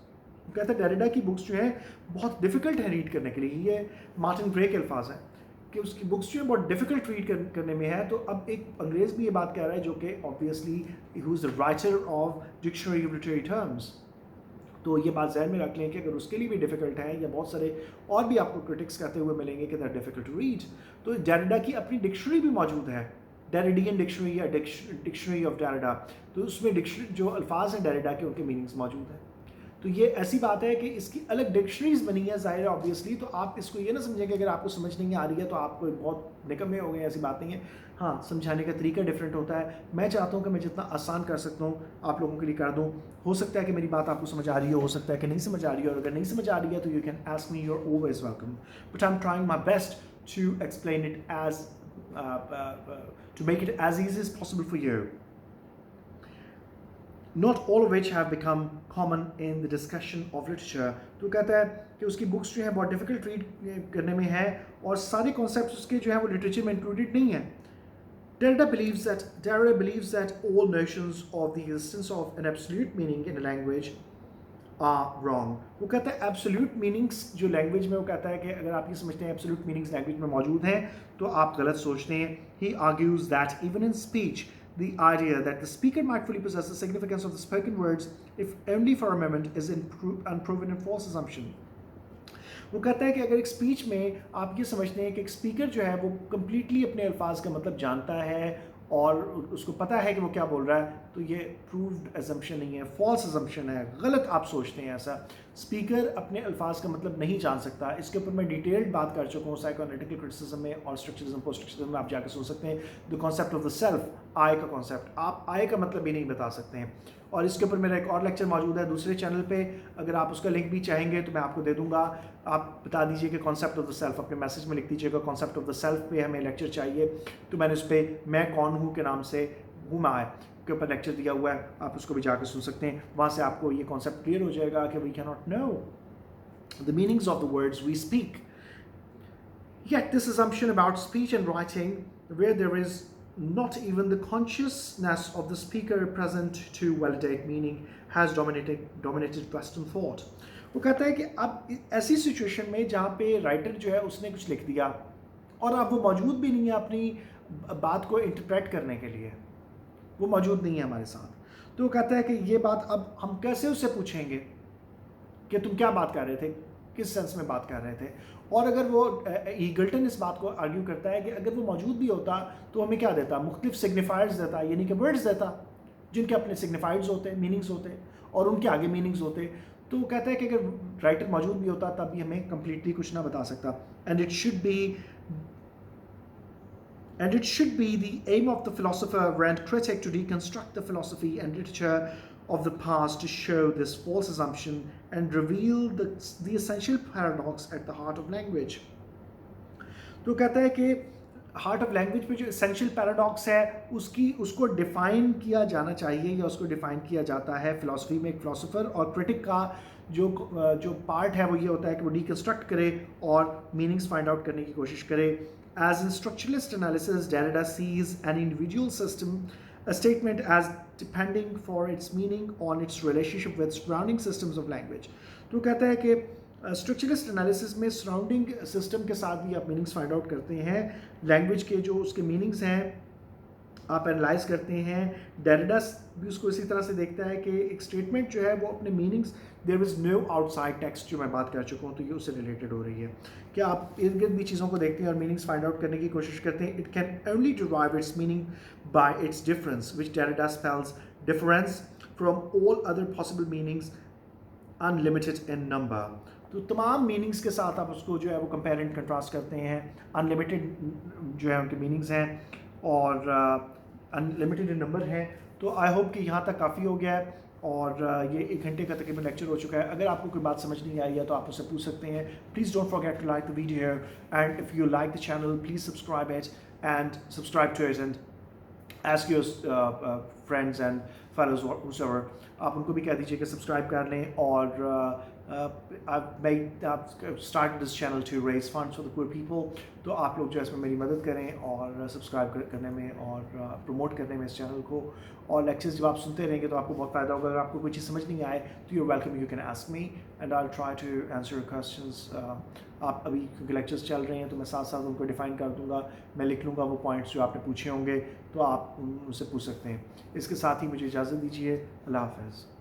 कहता है Derrida की books जो हैं बहुत डिफ़िकल्ट है रीड करने के लिए। ये मार्टिन ग्रे के अल्फाज हैं कि उसकी बुक्स जो है बहुत डिफ़िकल्ट रीड करने में है। तो अब एक अंग्रेज़ भी ये बात कह रहा है जो कि obviously who is the writer of dictionary of literary terms, तो ये बात ज़हन में रख लें कि अगर उसके लिए भी डिफ़िकल्ट है या बहुत सारे और भी आपको क्रिटिक्स कहते हुए मिलेंगे कि दैट डिफ़िकल्ट टू रीड, तो डेरिडा की अपनी डिक्शनरी भी मौजूद है, डेरिडियन डिक्शनरी या डिक्शनरी ऑफ डेरिडा। तो उसमें डिक्शनरी जो अल्फाज हैं डेरिडा के उनके मीनिंग्स मौजूद हैं। तो ये ऐसी बात है कि इसकी अलग डिक्शनरीज बनी है ज़ाहिर है ऑब्वियसली, तो आप इसको ये ना समझें कि अगर आपको समझ नहीं आ रही है तो आप कोई बहुत निकम्मे हो गए, ऐसी बात नहीं है। हाँ, समझाने का तरीका डिफरेंट होता है। मैं चाहता हूँ कि मैं जितना आसान कर सकता हूँ आप लोगों के लिए कर दूँ। हो सकता है कि मेरी बात आपको समझ आ रही हो सकता है कि नहीं समझ आ रही है, और अगर नहीं समझ आ रही है तो you can ask me, you are always welcome, but I am trying my best to explain it as to make it as easy as possible for you. Not all of which have become common in the discussion of literature. तो कहता है कि उसकी books जो हैं बहुत difficult read करने में है और सारे कॉन्सेप्ट्स उसके जो हैं वो लिटरेचर में इंक्लूडेड नहीं है. Derrida believes that all notions of the existence of an absolute meaning in a language are wrong. वो कहता है एब्सोल्यूट मीनिंग्स जो लैंग्वेज में, वो कहता है कि अगर आप ये समझते हैं एब्सोल्यूट मीनिंग्स लैंग्वेज में मौजूद हैं तो आप गलत सोचते हैं. He argues that even in speech the idea that the speaker might fully possess the significance of the spoken words if only for a moment is unproven and false assumption. वो कहता है कि अगर एक स्पीच में आप ये समझते हैं कि एक स्पीकर जो है वो कम्प्लीटली अपने अल्फाज का मतलब जानता है और उसको पता है कि वो क्या बोल रहा है, तो ये प्रूव्ड अजम्पशन नहीं है, फॉल्स अजम्पशन है, गलत आप सोचते हैं ऐसा. स्पीकर अपने अल्फाज का मतलब नहीं जान सकता. इसके ऊपर मैं डिटेल्ड बात कर चुका हूँ साइकोएनालिटिकल क्रिटिसिज्म में और स्ट्रक्चरलिज्म पोस्ट स्ट्रक्चरलिज्म में, आप जाकर सुन सकते हैं. The concept of the self, I का कॉन्सेप्ट, आप आई का मतलब भी नहीं बता सकते हैं. और इसके ऊपर मेरा एक और लेक्चर मौजूद है दूसरे चैनल पे, अगर आप उसका लिंक भी चाहेंगे तो मैं आपको दे दूंगा. आप बता दीजिए कि कॉन्सेप्ट ऑफ द सेल्फ, अपने मैसेज में लिख दीजिएगा कॉन्सेप्ट ऑफ द सेल्फ पे हमें लेक्चर चाहिए. तो मैंने उस पर मैं कौन हूँ के नाम से हूँ मैं के ऊपर लेक्चर दिया हुआ है, आप उसको भी जाकर सुन सकते हैं. वहाँ से आपको ये कॉन्सेप्ट क्लियर हो जाएगा कि we can not know the meanings of the words we speak. Yet this assumption about speech and writing, where there is not even the consciousness of the speaker present to validate meaning, has dominated Western thought. वो कहता है कि अब ऐसी situation में जहाँ पे writer जो है उसने कुछ लिख दिया और अब वो मौजूद भी नहीं है अपनी बात को इंटरप्रेट करने के लिए, वो मौजूद नहीं है हमारे साथ. तो वो कहता है कि ये बात अब हम कैसे उससे पूछेंगे कि तुम क्या बात कर रहे थे, किस सेंस में बात कर रहे थे. और अगर वो ईगल्टन इस बात को आर्ग्यू करता है कि अगर वो मौजूद भी होता तो हमें क्या देता, मुख्तलिफ सिग्निफायर्स देता, यानी कि वर्ड्स देता जिनके अपने सिग्निफायर्स होते, मीनिंग्स होते और उनके आगे मीनिंग्स होते. तो वो कहता है कि अगर राइटर मौजूद भी होता तब भी हमें कम्प्लीटली कुछ ना बता सकता. And it should be the aim of the philosopher and critic to deconstruct the philosophy and literature of the past to show this false assumption and reveal the essential paradox at the heart of language. तो कहता है कि heart of language पे जो essential paradox है उसको define किया जाना चाहिए या उसको डिफ़ाइन किया जाता है फिलॉसफी में. एक फिलोसोफर और क्रिटिक का जो पार्ट है वो ये होता है कि वो डिकंस्ट्रक्ट करे और मीनिंग्स फाइंड आउट करने की कोशिश करे. As in structuralist analysis, Derrida sees an individual system, a statement, as depending for its meaning on its relationship with surrounding systems of language. तो कहता है कि स्ट्रक्चरलिस्ट एनालिसिस में सराउंडिंग सिस्टम के साथ भी आप मीनिंग्स फाइंड आउट करते हैं, लैंग्वेज के जो उसके मीनिंग्स हैं आप एनालाइज करते हैं. डेरिडा भी उसको इसी तरह से देखता है कि एक स्टेटमेंट जो है वो अपने meanings, there is no outside text, जो मैं बात कर चुका हूँ, तो ये उससे रिलेटेड हो रही है कि आप इर्द गिर्द भी चीज़ों को देखते हैं और मीनिंग्स फाइंड आउट करने की कोशिश करते हैं. It can only derive it's meaning bye it's difference which Derrida spells difference from all other possible meanings unlimited in number. तो तमाम मीनिंग्स के साथ आप उसको जो है वो कंपेयर एंड कंट्रास्ट करते हैं. अनलिमिटेड जो है उनके मीनिंग्स हैं और अनलिमिटेड नंबर हैं. तो आई होप कि यहाँ तक काफ़ी हो गया है और ये 1 घंटे का तकरीबन लेक्चर हो चुका है. अगर आपको कोई बात समझ नहीं आई है तो आप उससे पूछ सकते हैं. Please don't forget to like the video and if you like the channel please subscribe to it and ask your friends and fellows whoever, आप उनको भी कह दीजिए कि सब्सक्राइब कर लें. और I've started this channel to raise funds for the poor people. तो आप लोग जो है इसमें मेरी मदद करें और सब्सक्राइब करने में और प्रमोट करने में इस चैनल को. और लेक्चर्स जब आप सुनते रहेंगे तो आपको बहुत फ़ायदा होगा. अगर आपको कोई चीज़ समझ नहीं आए तो you're welcome, you can ask me and I'll try to answer your questions. आप अभी क्योंकि लेक्चर्स चल रहे हैं तो मैं साथ साथ उनको डिफ़ाइन कर दूंगा, मैं लिख लूँगा वो पॉइंट्स जो आपने पूछे होंगे तो आप उनसे पूछ सकते हैं. इसके साथ ही मुझे इजाज़त दीजिए. अल्लाह हाफ़िज़.